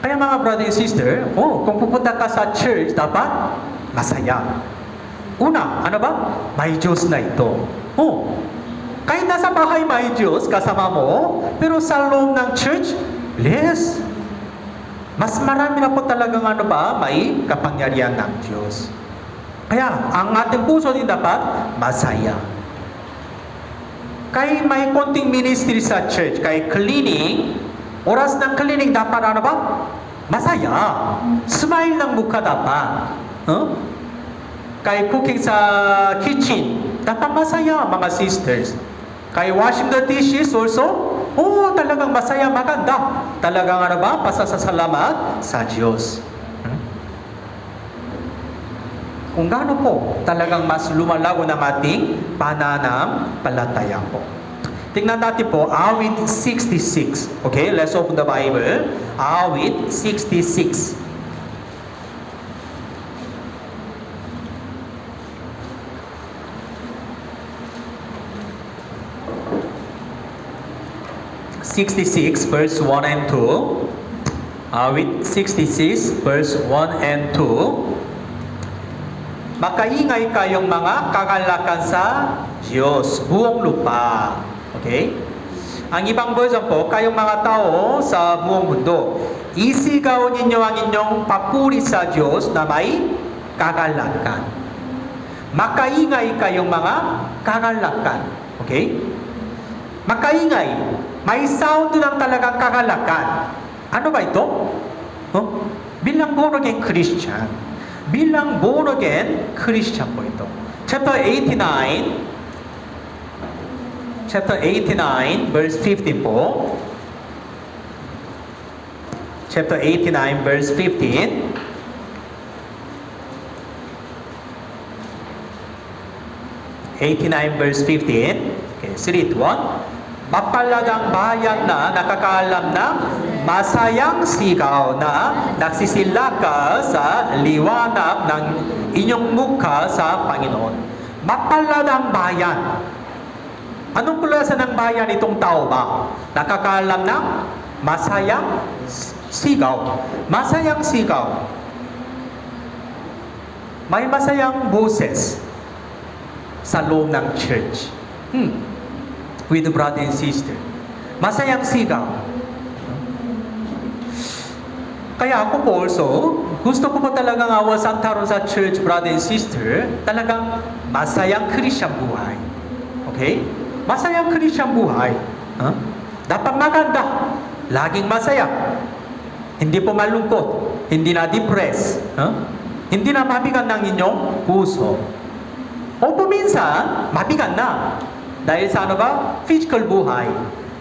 Kaya mga brother and sister, kung pupunta ka sa church, dapat masaya. Una, ano ba? May Diyos na ito. Kahit nasa bahay may Diyos kasama mo, pero sa loob ng church, bless. Mas marami na po talagang ano ba, may kapangyarihan ng Diyos. Kaya, ang ating puso din dapat masaya. Kahit may konting ministry sa church, kahit cleaning, oras ng cleaning dapat ano ba? Masaya. Smile ng mukha dapat. Kahit cooking sa kitchen, dapat masaya mga sisters. Kahit washing the dishes also, talagang masaya, maganda. Talagang ano ba? Pasasalamat sa Diyos. Kung gaano po, talagang mas lumalago ng ating pananampalataya po. Tingnan natin po, awit 66. Okay, let's open the Bible. Awit 66. Verse 1 and 2. Awit 66, verse 1 and 2. Makaingay kayong mga kagalakan sa Diyos, buong lupa. Okay? Ang ibang version po, kayong mga tao sa buong mundo, isigaw ninyo ang inyong papuri sa Diyos na may kagalakan. Makaingay kayong mga kagalakan. Okay? Makaingay. May sound lang talagang kagalakan. Ano ba ito? Bilang born again Christian. Bilang born again Christian po ito. Chapter 89, verse 15 po. Chapter 89, verse 15. 89, verse 15. Okay, 3, 2, 1. Mapalad ang bayan na nakakaalam ng masayang sigaw na nagsisilaka sa liwanag ng inyong mukha sa Panginoon. Mapalad ang bayan. Anong klase ng bayan itong tao ba? Nakakaalam ng masayang sigaw. Masayang sigaw. May masayang boses sa loob ng church. With the brother and sister. Masayang sigaw. Kaya ako po also, gusto ko po talagang awasantaron sa church, brother and sister, talagang masayang Christian buhay. Okay? Masayang Christian buhay. Dapat maganda. Laging masaya. Hindi po malungkot. Hindi na depressed. Hindi na mabigat ng inyong puso. O minsan, mabigat na. Dahil sa ano ba? Physical buhay.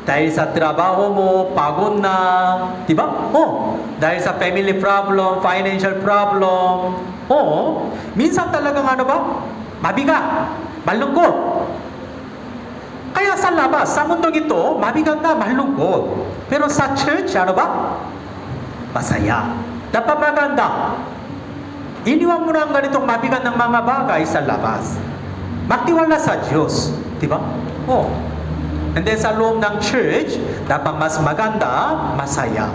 Dahil sa trabaho mo, pagod na. Diba? Dahil sa family problem, financial problem. Minsan talagang ano ba? Mabigat. Malungkot. Kaya sa labas, sa mundong ito, mabigat na, malungkot. Pero sa church, ano ba? Masaya. Dapat maganda. Iniwan mo na ang ganitong mabigat ng mga bagay sa labas. Magtiwala sa Diyos. Diba? And then sa loob ng church, dapat mas maganda, masaya.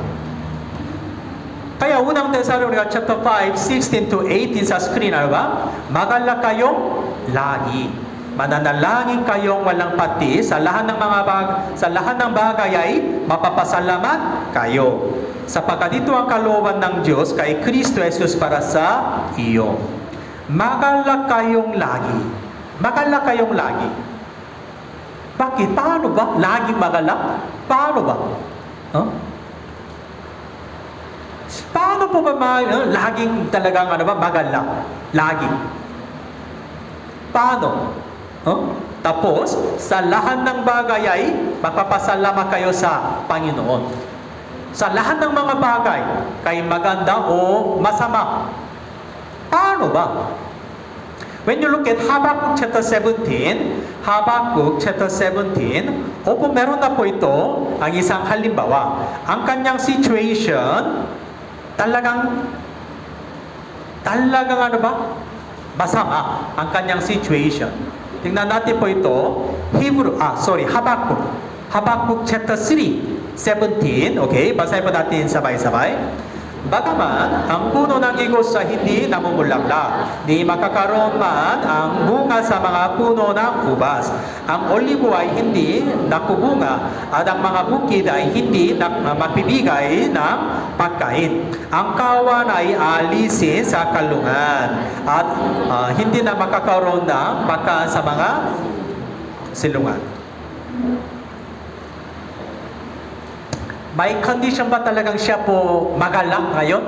Kaya unang Thessalonica chapter 5, 16 to 18 sa screen, ano ba? Magala kayong lagi. Mananalangin kayong walang pati sa lahat ng bagay ay mapapasalamat kayo. Sapagkat ito ang kalooban ng Diyos kay Kristo Jesus para sa iyo. Magala kayong lagi. Magala kayong lagi. Bakit? Paano ba? Laging magalak? Paano ba? Huh? Paano po ba laging talagang magalak? Lagi. Paano? Huh? Tapos, sa lahat ng bagay ay magpapasalamat kayo sa Panginoon. Sa lahat ng mga bagay, kay maganda o masama. Paano ba? When you look at Habakkuk chapter 17, opo, meron na po ito ang isang halimbawa. Ang kanyang situation, talagang masama ang kanyang situation. Tingnan natin po ito, Habakkuk chapter 3, 17, okay, basahin po natin sabay-sabay. Bagaman ang puno ng igos sa hindi namumulaklak, di makakaroon man ang bunga sa mga puno ng ubas. Ang olibo ay hindi nakubunga, at ang mga bukid ay hindi mapibigay ng pagkain. Ang kawan ay alisin sa kalungan, at hindi na makakaroon ng pagkain sa mga silungan. May condition ba talagang siya po magalak ngayon?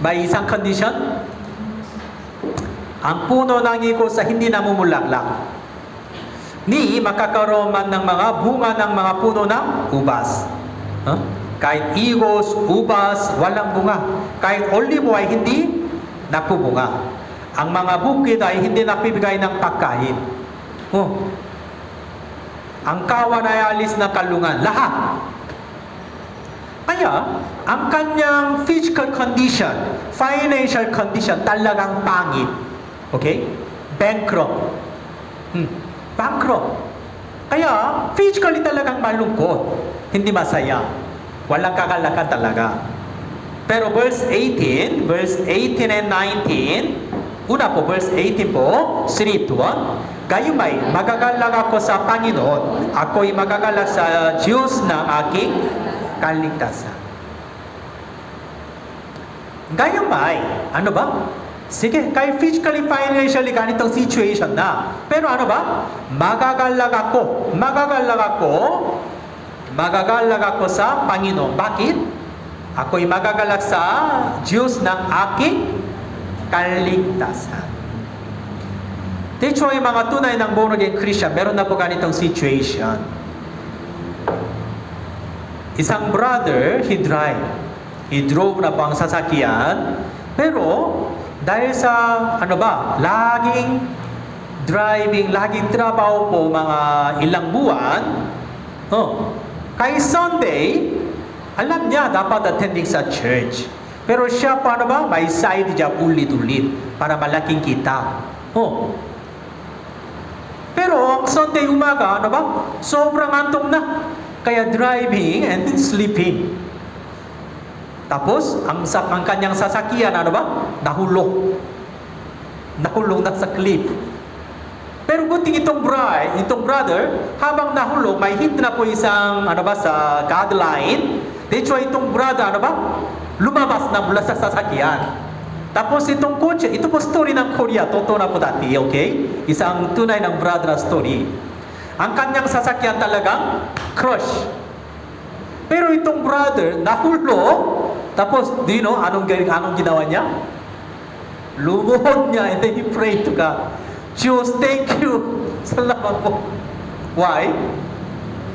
May isang condition? Ang puno ng igos sa hindi namumulaklak, ni makakaroon man ng mga bunga ng mga puno ng ubas. Kahit igos, ubas, walang bunga. Kahit olibo ay hindi napubunga. Ang mga bukid ay hindi napibigay ng pagkain. Ang kawan ay alis na kalungan. Lahat. Kaya, ang kanyang physical condition, financial condition, talagang pangit. Okay? Bankrupt. Bankrupt. Kaya, physically talagang malungkot. Hindi masaya. Walang kakalakan talaga. Pero verse 18 and 19, una po, verse 18 po, 3 to 1, gayumay, magagalak ako sa Panginoon. Ako'y magagalak sa Diyos ng aking kaligtasan. Gayumay, ano ba? Sige, kahit physically, financially, ganitong situation na. Pero ano ba? Magagalak ako sa Panginoon. Bakit? Ako'y magagalak sa Diyos ng aking kaligtasan. Techo ay mga tunay ng born again Christian, meron na po ganitong situation. Isang brother, he drove na pang sasakyan, pero dahil sa laging driving, laging trabaho po mga ilang buwan, kay Sunday, alam niya dapat attending sa church. Pero siya may side job ulit-ulit para malaking kita. Pero ang Sunday umaga, sobrang antok na. Kaya driving and then sleeping. Tapos, ang kanyang sasakyan, nahulog. Nahulog na sa cliff. Pero buting itong brother, habang nahulog, may hit na po isang, sa guideline. Dito itong brother, lumabas na mula sa sasakyan. Tapos itong kotse, ito po story ng Korea, totoo na po dati, okay? Isang tunay ng brother story. Ang kanyang sasakyan talagang crush. Pero itong brother, nahulog. Tapos, do you know, anong ginawa niya? Lumuhod niya and then he prayed to God. Diyos, thank you. Salamat po. Why?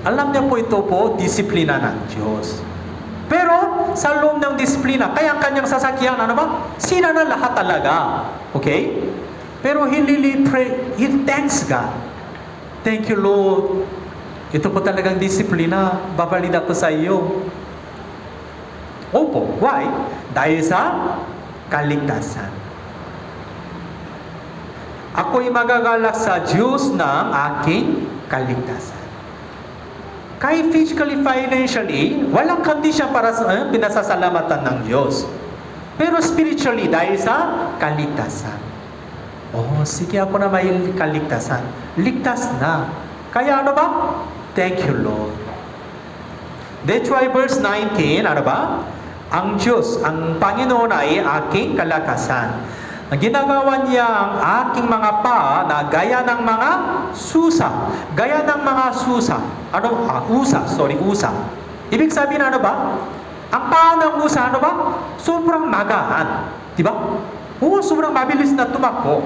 Alam niya po ito po, disiplina ng Diyos. Pero, sa loob ng disiplina, kaya ang kanyang sasakyan, sina na lahat talaga. Okay? Pero he really pray, he thanks God. Thank you, Lord. Ito po talagang disiplina. Babalin ako sa iyo. Opo. Why? Dahil sa kaligtasan. Ako'y magagalak sa Diyos ng aking kaligtasan. Kahit physically, financially, walang condition para sa pinasasalamatan ng Diyos. Pero spiritually, dahil sa kaligtasan. Sige ako na may kaligtasan. Ligtas na. Kaya Thank you, Lord. That's why verse 19, Ang Diyos, ang Panginoon ay aking kalakasan. Ginagawa niya ang aking mga paa na gaya ng mga susa. Gaya ng mga susa. Usa. Ibig sabihin ano ba? Ang paa ng usa, ano ba? Sobrang magaan. Diba? Oo, sobrang mabilis na tumakbo.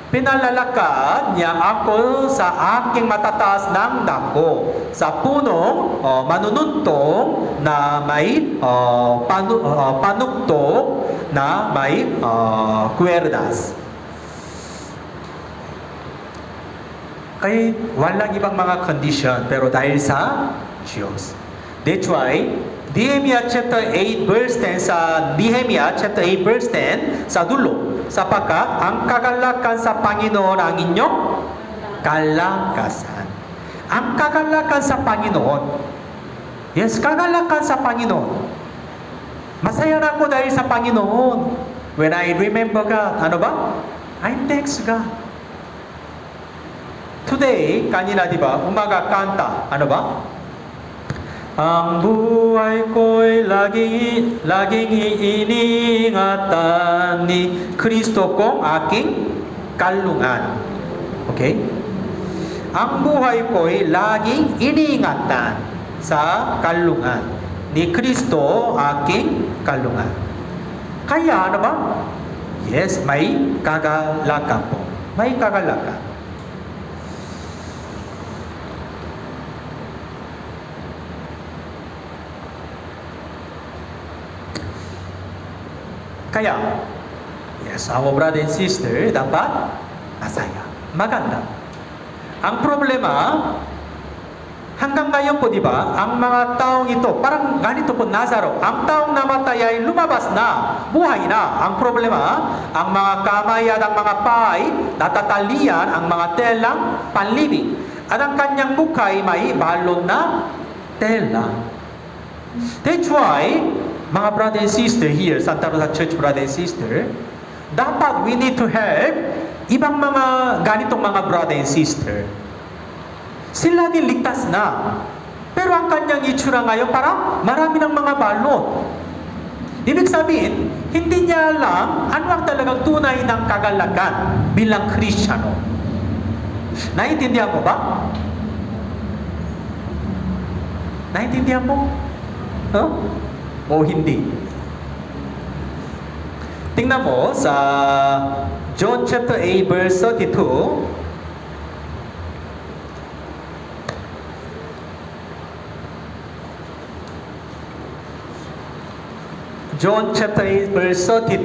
Pinalalakad niya ako sa aking matataas ng dako, sa punong manununtong na may panuktok na may kwerdas. Kaya walang ibang mga condition, pero dahil sa Diyos. That's why, Nehemiah chapter 8 verse 10 sa Nehemiah chapter 8 verse 10 sa dulo, sapagkat ang kagalakan sa Panginoon ang inyong kalakasan. Ang kagalakan sa Panginoon. Yes, kagalakan sa Panginoon. Masaya na ako dahil sa Panginoon. When I remember God, ano ba? I thanks God. Today, kanina di ba, umaga kanta, ano ba? Ang buhay ko'y laging iingatan ni Kristo kong aking kalungan. Okay? Ang buhay ko'y laging iniingatan sa kalungan ni Kristo aking kalungan. Kaya ano ba? Yes, may kagalakan po. May kagalakan. Kaya, yes, our brother and sister, dapat masaya, maganda. Ang problema, hanggang ngayon po, di ba, ang mga taong ito, parang ganito po, Nazaro, ang taong namatay ay lumabas na, buhay na. Ang problema, ang mga kamay at ang mga paay, natatalian ang mga telang panlibing. At ang kanyang mukha ay may balon na tela. That's why, mga brother and sister here, Santa Rosa Church brother and sister, dapat we need to have ibang mga ganitong mga brother and sister. Sila din ligtas na. Pero ang kanyang itsura ngayon parang marami ng mga balot. Ibig sabihin, hindi niya alam ano ang talagang tunay ng kagalakan bilang Kristiyano. Naiintindihan mo ba? Naiintindihan mo? Huh? O hindi? Tingnan mo sa John chapter 8 verse 32. John chapter 8 verse 32.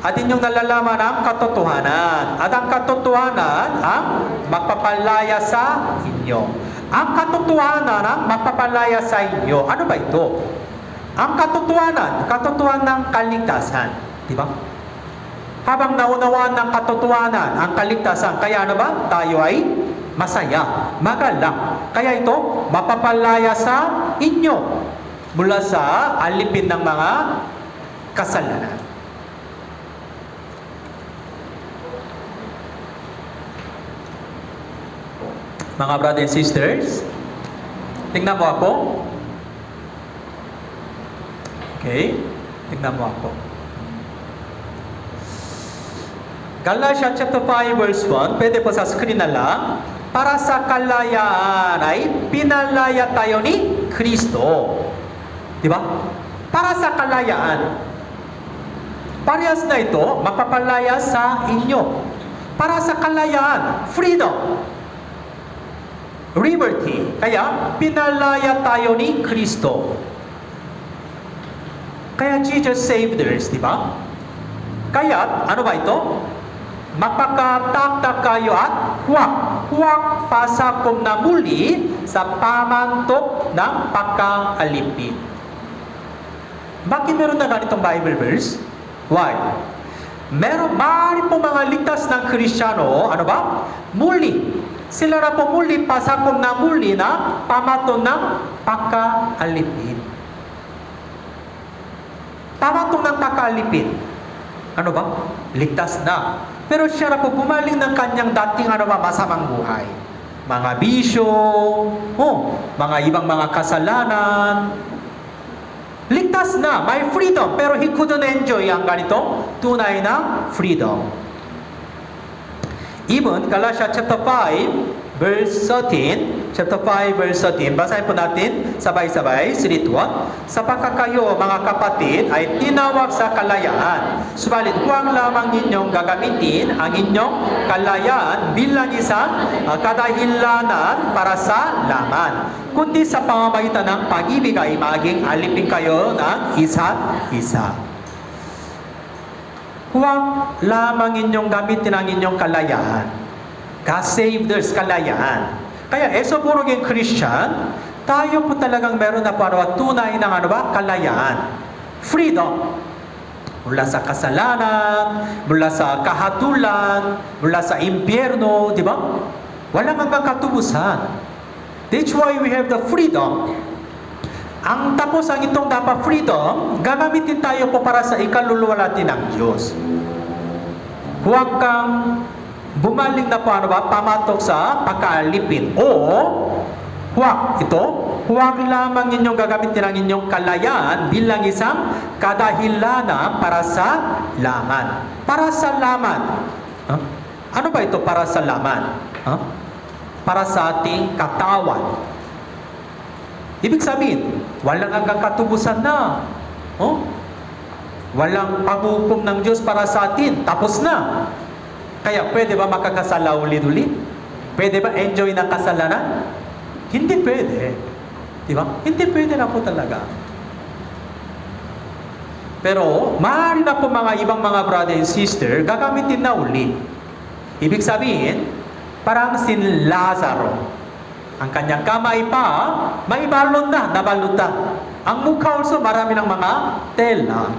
At inyong nalalaman ang katotohanan. At ang katotohanan ang magpapalaya sa inyo. Ang katotohanan ang magpapalaya sa inyo. Ano ba ito? Ang katotohanan ng kaligtasan. Di ba? Habang naunawaan ng katotohanan ang kaligtasan, kaya ano ba? Tayo ay masaya, magalak. Kaya ito, mapapalaya sa inyo mula sa alipin ng mga kasalanan. Mga brothers and sisters, tingnan mo ako. Okay? Tingnan mo ako. Galatians chapter 5 verse 1, pwede po sa screen na lang. Para sa kalayaan ay pinalaya tayo ni Kristo. Diba? Para sa kalayaan. Parehas na ito, mapapalaya sa inyo. Para sa kalayaan, freedom. Liberty. Kaya, pinalaya tayo ni Kristo. Kaya Jesus saved us, di ba? Kaya, ano ba ito? Mapakatakda kayo at huwag pasakom na muli sa pamantok ng pagkaalipin. Bakit meron na ganitong Bible verse? Why? Maaari po mga ligtas ng Kristiyano, ano ba? Muli. Sila na po muli, pasakom na muli na pamato ng pagkaalipin. Pamatong ng pagkaalipin. Ano ba? Ligtas na. Pero siya na po bumaling ng kanyang dating masamang buhay. Mga bisyo, mga ibang mga kasalanan. Ligtas ligtas na, may freedom, pero he couldn't enjoy ang ganitong tunay na freedom. Even Galatians chapter 5, verse 13, chapter 5, verse 13, basahin po natin sabay-sabay, 3-1. Sapagkat kayo, mga kapatid, ay tinawag sa kalayaan. Subalit, huwag lamang ninyong gagamitin ang inyong kalayaan bilang isang kadahilanan para sa laman, kundi sa pamamagitan ng pag-ibig ay maging alipin kayo ng isa't isa. Huwag lamang inyong gamitin ang inyong kalayaan. God saved us, kalayaan. Kaya, as a born-again Christian, tayo po talagang meron na tunay ng kalayaan. Freedom. Mula sa kasalanan, mula sa kahatulan, mula sa impyerno, di ba? Walang hanggang katubusan. That's why we have the freedom. Ang tapos ang itong dapat freedom, gagamitin tayo po para sa ikaluluwa natin ng Diyos. Huwag kang bumaling na pamatok sa pagkaalipin. O, huwag lamang inyong gagamitin ang inyong kalayaan bilang isang kadahilanan para sa laman. Para sa laman. Huh? Ano ba ito para sa laman? Huh? Para sa ating katawan. Ibig sabihin, walang hanggang katubusan na. Oh? Walang panghukom ng Diyos para sa atin. Tapos na. Kaya pwede ba makakasala ulit-ulit? Pwede ba enjoy ng kasalanan? Hindi pwede. Di ba? Hindi pwede na po talaga. Pero, maaari na po mga ibang mga brother and sister, gagamitin na ulit. Ibig sabihin, parang si Lazaro. Ang kanyang kamay pa, may balon na, nabalutan. Ang mukha also, marami ng mga tela.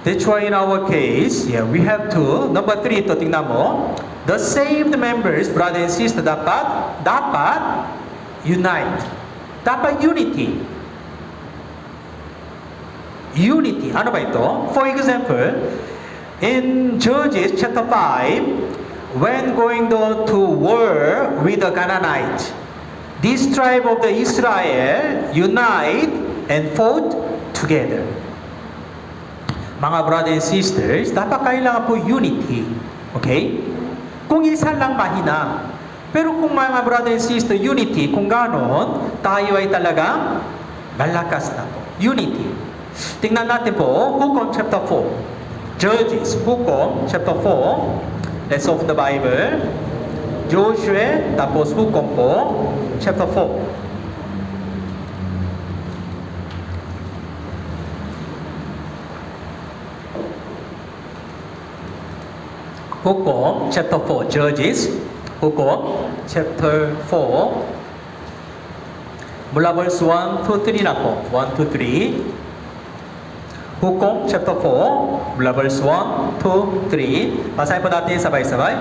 That's why in our case, we have to, number 3, ito tingnan mo, the saved members, brother and sister, dapat unite. Dapat unity. Unity. Ano ba ito? For example, in Judges chapter 5, when going to war with the Canaanites, this tribe of the Israel unite and fought together. Mga brothers and sisters, dapat kailangan po unity. Okay? Kung isa lang mahina. Pero kung mga brothers and sisters, unity, kung ganon, tayo ay talagang malakas na po. Unity. Tingnan natin po, Hukom chapter 4. Judges, Hukom chapter 4. Let's open the Bible. Joshua, tapos Hukom po, chapter 4. Hukom chapter 4, Judges, Hukom chapter 4, mula verse 1 to 3 na po. 1 to 3. Hukom chapter 4, mula verse 1 to 3. Basahin po natin sabay-sabay.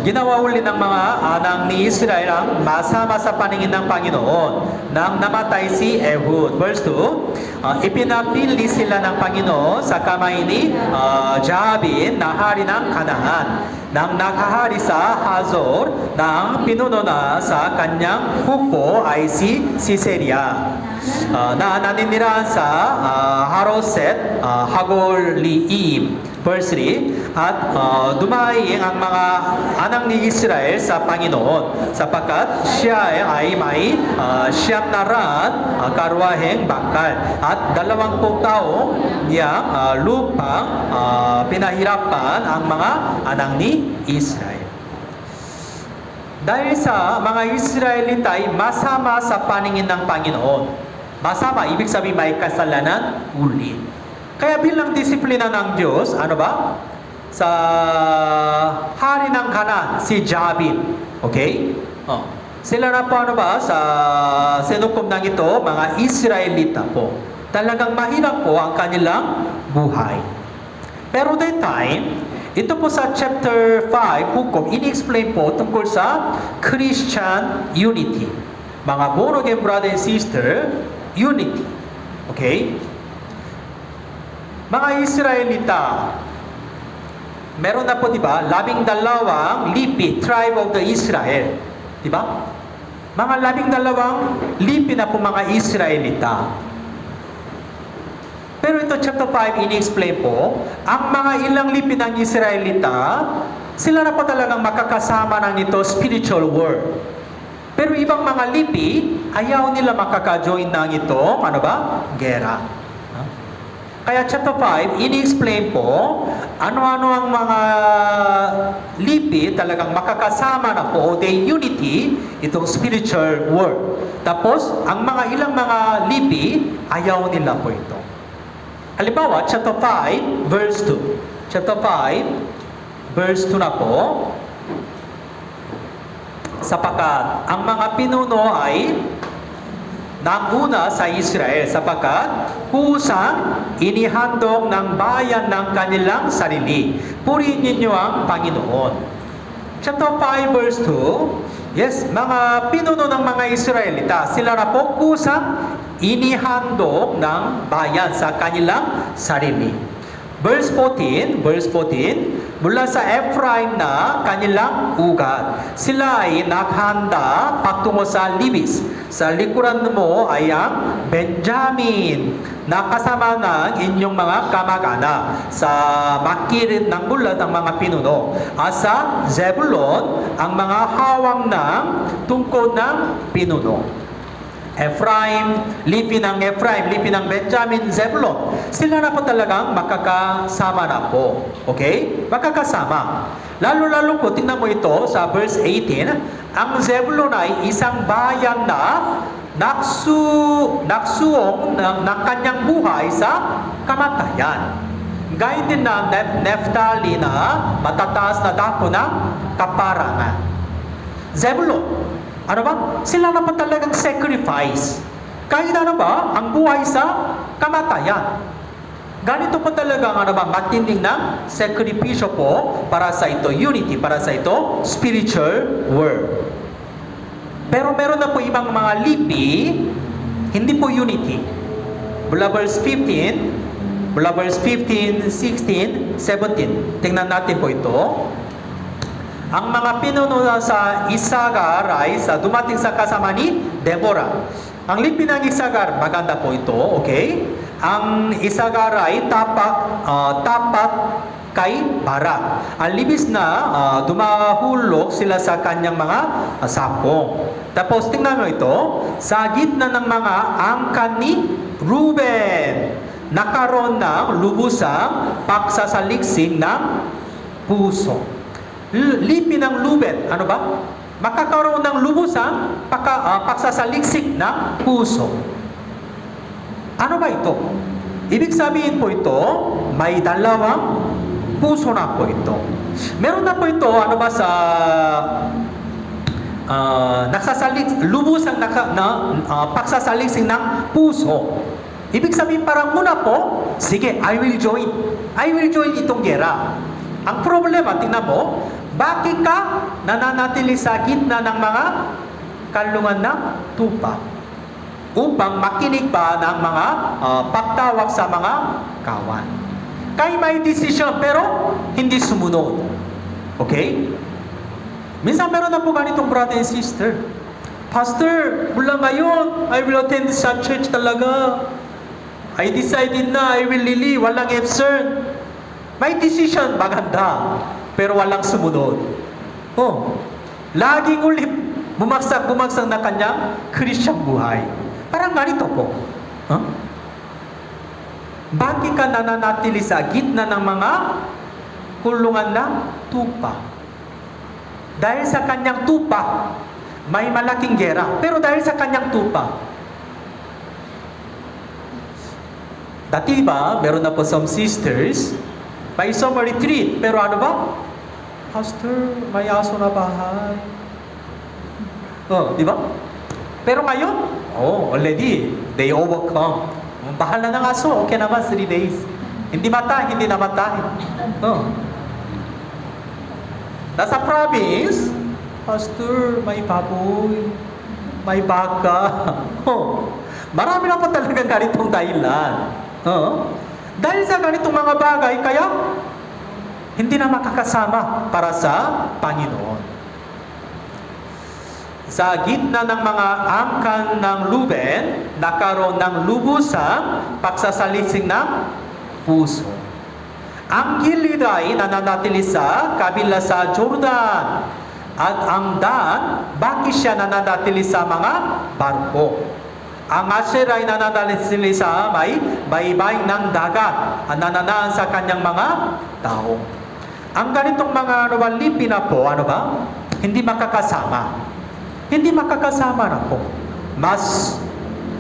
Ginawa uli ng mga anak ni Israel ang masama sa paningin ng Panginoon nang namatay si Ehud. Verse 2, ipinapili sila ng Panginoon sa kamay ni Jabin na hari ng Kanaan, nang nakahari sa Hazor, nang pinuno na sa kanyang hupo ay si Sisera, na naninirahan sa Haroset Hagoliim. Verse 3, at dumaing ang mga anak ni Israel sa Panginoon, sapagkat siya ay may siyam na karwaheng bakal at 20 tao niyang lupang pinahirapan ang mga anak ni Israel. Dahil sa mga Israelita ay masama sa paningin ng Panginoon. Masama, ibig sabihin may kasalanan ulit. Kaya bilang disiplina ng Diyos, ano ba? Sa hari ng Kanaan, si Jabin. Okay? Sila na po ano ba? Sa sinukom ng ito, mga Israelita po. Talagang mahirap po ang kanilang buhay. Pero that time, ito po sa chapter 5, Hukom, ini-explain po tungkol sa Christian unity. Mga born-again brother and sister, unity. Okay? Mga Israelita, meron na po, di ba, 12 lipi, tribe of the Israel. Di ba? Mga 12 lipi na po mga Israelita. Pero ito chapter 5, ini-explain po, ang mga ilang lipi ng Israelita, sila na po talagang makakasama ng ito spiritual world. Pero ibang mga lipi, ayaw nila makaka-join ng ito, ano ba? Gera. Kaya chapter 5, ini-explain po, ano-ano ang mga lipi talagang makakasama na po, the unity, itong spiritual world. Tapos, ang mga ilang mga lipi, ayaw nila po ito. Halimbawa, chapter 5, verse 2. Chapter 5, verse 2 na po. Sapagkat ang mga pinuno ay nanguna sa Israel, sapagkat kusang inihandog ng bayan ng kanilang sarili. Purihin ninyo ang Panginoon. Chapter 5, verse 2. Yes, mga pinuno ng mga Israelita, sila na po kusang inihandog ng bayan sa kanilang sarili. Verse 14, mula sa Ephraim na kanilang ugat. Sila ay naghanda patungo sa Libis. Sa likuran mo ay ang Benjamin, na kasama ng inyong mga kamag-anak. Sa makirit ng bulat ang mga pinuno. At sa Zebulon, ang mga hawang ng tungkod ng pinuno. Ephraim, lipi ng Ephraim, lipi ng Benjamin, Zebulon. Sila na po talagang makakasama na po. Okay? Makakasama. Lalo-lalo po, tingnan mo ito sa verse 18. Ang Zebulon ay isang bayan na naksuong ng kanyang buhay sa kamatayan. Gayun din na Neftali na matataas na dako ng kaparangan. Zebulon, ano ba? Sila na pa talagang sacrifice. Kahit ano ba, ang buhay sa kamatayan. Ganito pa talaga matinding ng sakripisyo po para sa ito unity, para sa ito spiritual world. Pero meron na po ibang mga lipi, hindi po unity. Mula verse 15, 16, 17, tingnan natin po ito. Ang mga pinuno sa Isagar ay dumating sa kasama ni Deborah. Ang lipi ng Isagar, maganda po ito, okay? Ang Isagar ay tapat kay Barak. Ang libis na dumahulog sila sa kanyang mga sakong. Tapos tingnan mo ito, sa gitna ng mga angkan ni Ruben, nakaroon ng lubusang pagsasaliksik ng puso. Lipi ng Ruben, ano ba? Makakaroon ng lubusang pagsasaliksik ng puso. Ano ba ito? Ibig sabihin po ito, may dalawang puso na po ito. Meron na po ito, ano ba sa lubusang pagsasaliksik ng puso. Ibig sabihin parang muna po, sige, I will join itong gera. Ang problema, tingnan mo, bakit ka nananatili sa gitna ng mga kalungan ng tupa upang makinig pa ng mga pagtawag sa mga kawan? Kaya may decision pero hindi sumunod. Okay? Minsan meron na po ganitong brother and sister. Pastor, mula ngayon, I will attend sa church talaga. I decided na, I will lili, walang absent. May decision, maganda, pero walang sumunod. Laging ulit bumagsak na kanyang Christian buhay. Parang ganito po. Bakit ka nananatili sa gitna ng mga kulungan ng tupa? Dahil sa kanyang tupa, may malaking gera. Pero dahil sa kanyang tupa, dati ba, meron na po some sisters, may summer retreat, pero ano ba? Pastor, may aso na bahay. Di ba? Pero ngayon, already, they overcome. Bahala ng aso, okay naman, 3 days. Hindi namatay. Nasa province, Pastor, may baboy, may baka. Marami na pa talagang ganitong dahilan. Dahil sa ganitong mga bagay, kaya hindi na makakasama para sa Panginoon. Sa gitna ng mga angkan ng Ruben, nakaroon ng lubusang pagsasalising ng puso. Ang gilid ay nananatili sa kabila sa Jordan. At ang Dan, bakit siya nananatili sa mga barko? Ang Asher ay nananatili sa may baybay ng dagat at nananaan sa kanyang mga tao. Ang ganitong mga lipi na po, hindi makakasama. Hindi makakasama na po.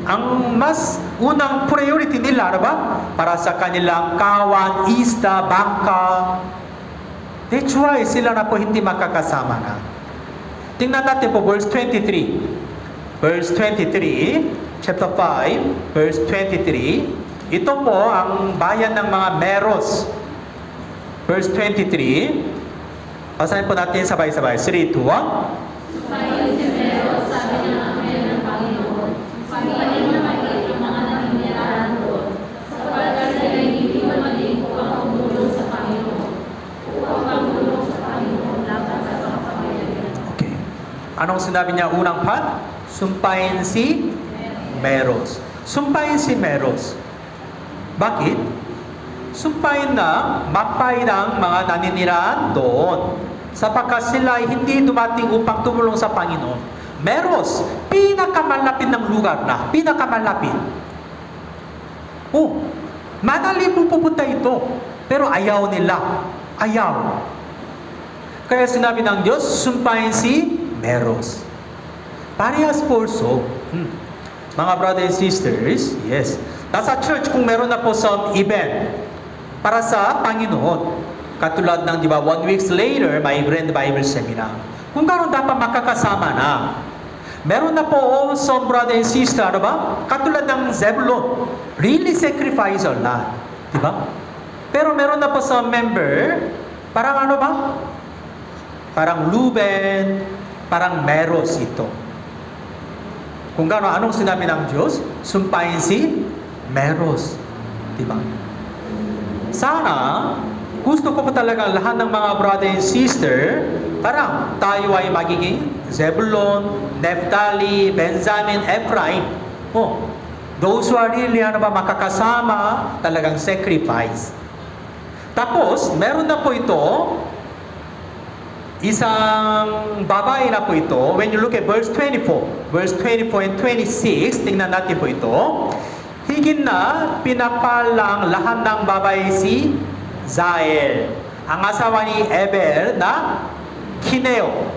Ang mas unang priority nila, para sa kanilang kawan, isda, bangka. That's why sila na po hindi makakasama na. Tingnan natin po verse 23. Verse 23, chapter 5, verse 23. Ito po ang bayan ng mga Meros. Verse 23. Basahin po natin sabay-sabay. 3, 2, 1. Sumayon si Meros, sabi ng anghel ng Panginoon, pagpapahin na maliit ang mga naninirahan doon, sapagkat ay hindi maging upang tumulong sa Panginoon, upang pangulong sa Panginoon laban sa mga pamilya. Okay. Anong sinabi niya unang part? Sumpain si Meros. Sumpain si Meros. Bakit? Sumpain na mapay ng mga naninirahan doon. Sapagkat sila ay hindi dumating upang tumulong sa Panginoon. Meros, pinakamalapit ng lugar na. Pinakamalapit. Madali po pupunta ito. Pero ayaw nila. Ayaw. Kaya sinabi ng Diyos, sumpain si Meros. Parehas also. Mga brothers and sisters, yes. Nasa church, kung meron na po some event para sa Panginoon, katulad ng, 1 weeks later, may Grand Bible Seminar. Kung gano'n dapat makakasama na. Meron na po some brother and sister, katulad ng Zebulon, really sacrificial na. Pero meron na po some member, parang parang Ruben, parang Meros ito. Kung gano'n, anong sinabi ng Diyos? Sumpain si Meros. Sana, gusto ko pa talaga lahat ng mga brother and sister, parang tayo ay magiging Zebulon, Naphtali, Benjamin, Ephraim. Those who are really makakasama, talagang sacrifice. Tapos, meron na po ito, isang babae na po ito. When you look at verse 24 and 26, tingnan natin po ito. Higit na pinapalang lahat ng babae si Zael, ang asawa ni Eber na Kineo.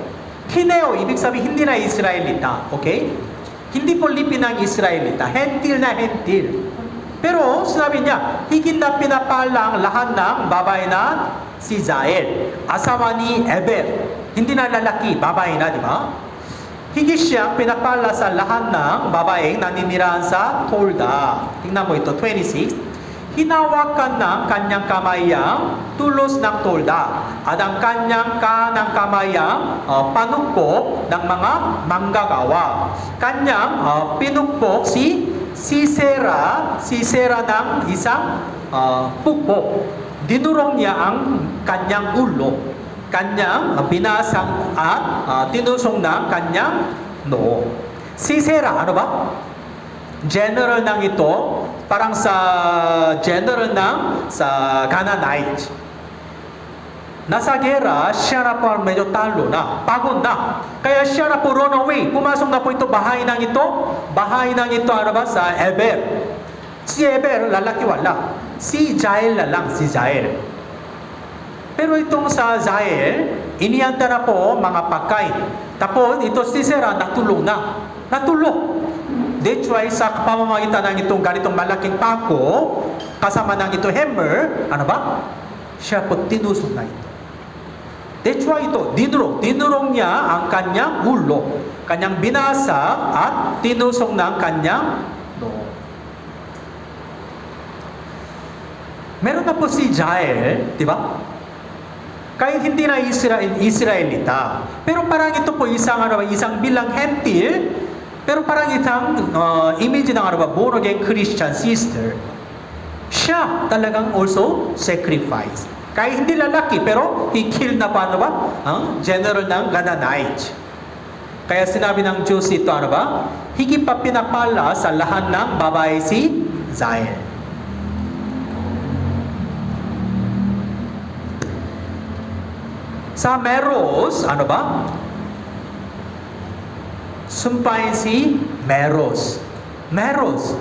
Kineo, ibig sabihin hindi na Israelita, okay? Hindi po lipi ng Israelita, hentil na hentil. Pero sinabi niya, higit na pinapalang lahat ng babae na si Zael, asawa ni Eber. Hindi na lalaki, babae na, Higit siyang pinapala sa lahat ng babaeng naninirahan sa Tolda. Tingnan mo ito, 26. Hinawakan ng kanyang kamayang tulos ng Tolda at ang kanyang kanang kamayang panukpok ng mga manggagawa. Kanyang pinukpok si Sisera ng isang pukpok. Dinurong niya ang kanyang ulo. Kanyang binasang at tinusong ng kanyang noo. Sisera, general ng ito, parang sa general ng sa Canaanite. Nasa gera, siya na po medyo talo na, pagod na. Kaya siya na po run away. Pumasok na po ito, bahay ng ito, sa Eber. Si Eber, lalaki wala. Si Jael na lang, si Jael. Pero itong sa Zael, inihanda na po mga pagkain. Tapos ito si Sisera, natulog na. Natulog. That's why sa pamamagitan ng itong ganitong malaking pako, kasama ng ito hammer, siya po tinusok na ito. That's why ito, dinurong niya ang kanyang ulo. Kanyang binasag at tinusok ng kanyang noo. Meron na po si Jael, kahit hindi na Israelita. Pero parang ito po isang bilang hentil, pero parang isang image ng born again Christian sister. Siya talagang also sacrifice. Kahit hindi lalaki, pero he killed na general ng Canaanite. Kaya sinabi ng Diyos ito, ano ba? Higit pa pinapala sa lahat ng babae si Zael. Sa Meros, ano ba? Sumpahin si Meros. Meros.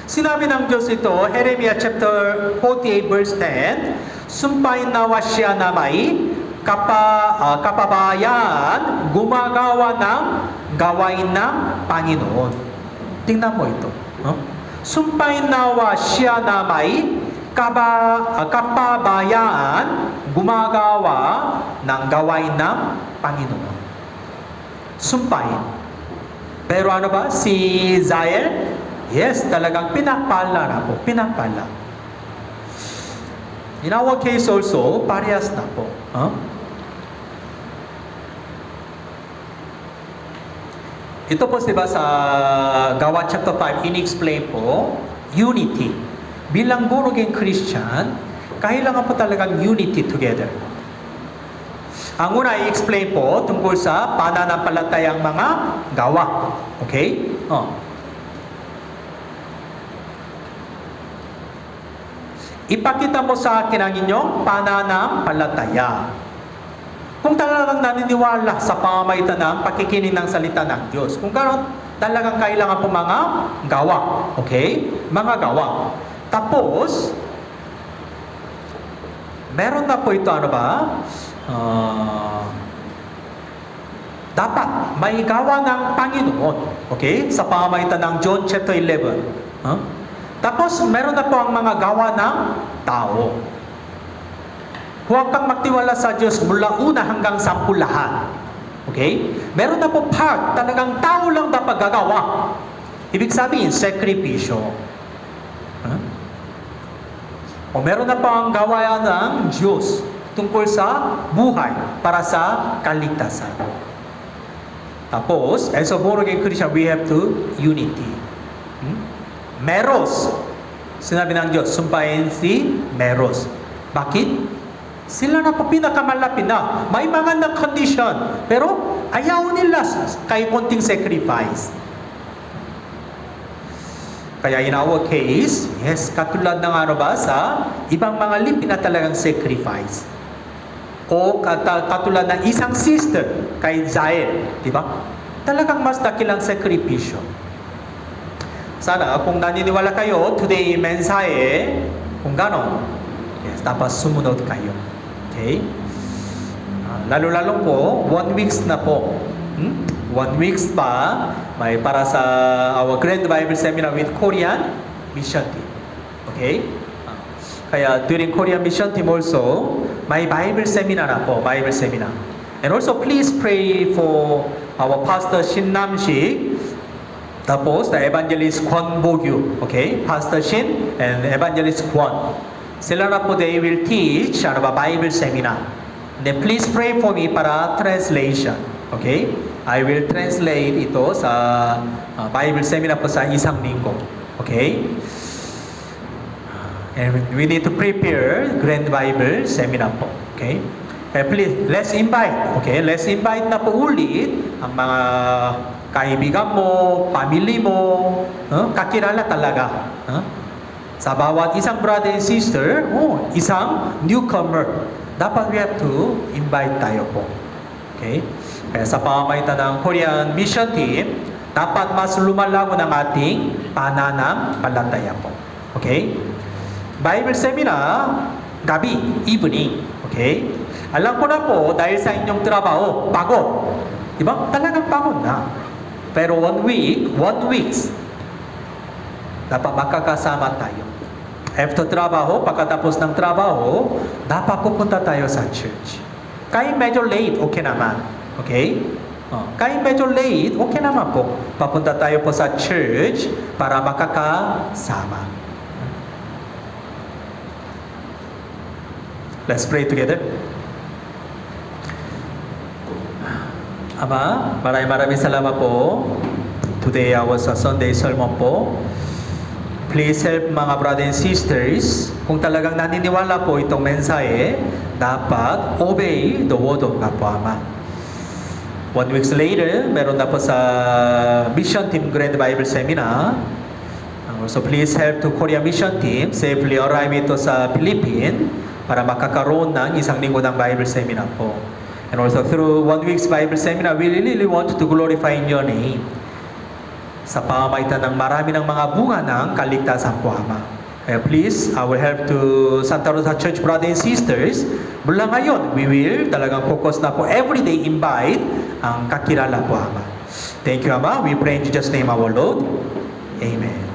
Sinabi ng Diyos ito, Jeremiah chapter 48 verse 10, sumpahin nawa siya na may kapabayan gumagawa ng gawain ng Panginoon. Tingnan mo ito. No? Sumpahin nawa siya na may kapabayan gumagawa ng gawain ng Panginoon. Sumpahin. Pero ano ba? Si Zael? Yes, talagang pinapala na po. Pinapala. In our case also, parehas na po. Huh? Ito po diba sa Gawa chapter 5, in-explain po, unity. Bilang born again Christian, kailangan po talagang unity together. Ang una i-explain po tungkol sa pananampalatayang mga gawa. Okay? Ipakita mo sa akin ang inyong pananampalataya. Kung talagang naniniwala sa pamamagitan ng pakikinig ng salita ng Diyos. Kung gano'n, talagang kailangan po mga gawa. Okay? Mga gawa. Tapos, meron na po ito, ano ba? Dapat may gawa ng Panginoon. Okay? Sa pamamagitan ng John chapter 11. Tapos, meron na po ang mga gawa ng tao. Huwag kang magtiwala sa Diyos mula una hanggang 10 lahat. Okay? Meron na po part, talagang tao lang dapat gagawa. Ibig sabihin, sakripisyo. O meron na po ang gawa ng Diyos tungkol sa buhay para sa kaligtasan. Tapos, as a born again Christian, we have to unity. Meros. Sinabi ng Diyos, sumpahin si Meros. Bakit? Sila na po pinakamalapit na. May mga condition. Pero ayaw nila kay konting sacrifice. Kaya in our case, yes, katulad ng ano ba sa ibang mga lipi na talagang sacrifice. O katulad ng isang sister kay Zael. Di ba? Talagang mas dakilang sakripisyo. Sana kung naniniwala kayo, today mensahe, kung ganon, yes, dapat sumunod kayo. Okay? Lalo-lalo po, 1 weeks na po. 1 weeks pa, may para sa our Grand Bible Seminar with Korean Mission Team. Okay? Kaya during Korean Mission Team also, may Bible Seminar na po, Bible Seminar. And also please pray for our Pastor Shin Nam-shik, tapos the Evangelist Kwon Bo-gyu. Okay? Pastor Shin and Evangelist Kwon. Sila na po, they will teach Bible Seminar. And then please pray for me para translation. Okay? I will translate ito sa Bible Seminar po sa isang linggo. Okay? And we need to prepare Grand Bible Seminar po. Okay? Kaya please, let's invite. Okay? Let's invite na po ulit ang mga kaibigan mo, family mo, kakilala talaga. Sa bawat isang brother and sister, isang newcomer. Dapat we have to invite tayo po. Okay? Kaya sa pamamagitan ng Korean Mission Team, dapat mas lumalago ng ating pananampalataya po. Okay? Bible Seminar, gabi, evening. Okay? Alam ko na po, dahil sa inyong trabaho, pagod. Diba? Talagang pagod na. Pero 1 weeks, dapat makakasama tayo. After trabaho, pagkatapos ng trabaho, dapat pupunta tayo sa church. Kahit medyo late, okay naman. Okay? Kahit medyo late, okay naman po. Papunta tayo po sa church para makakasama. Let's pray together. Ama, maraming salamat po. Today was a Sunday sermon po. Please help mga brothers and sisters. Kung talagang naniniwala po itong mensahe, dapat obey the word of God po, Ama. 1 weeks later, meron na po sa Mission Team Grand Bible Seminar. So please help to Korea Mission Team safely arrive ito sa Philippines para makakaroon ng isang linggo ng Bible Seminar po. And also through 1 week's Bible Seminar, we really want to glorify in your name sa pamamagitan ng marami ng mga bunga ng kaligtasan po, Ama. Kaya please, our help to Santa Rosa Church brothers and sisters, mula ngayon, we will talagang focus na po everyday invite ang kakilala po, Ama. Thank you, Ama. We pray in Jesus' name, our Lord. Amen.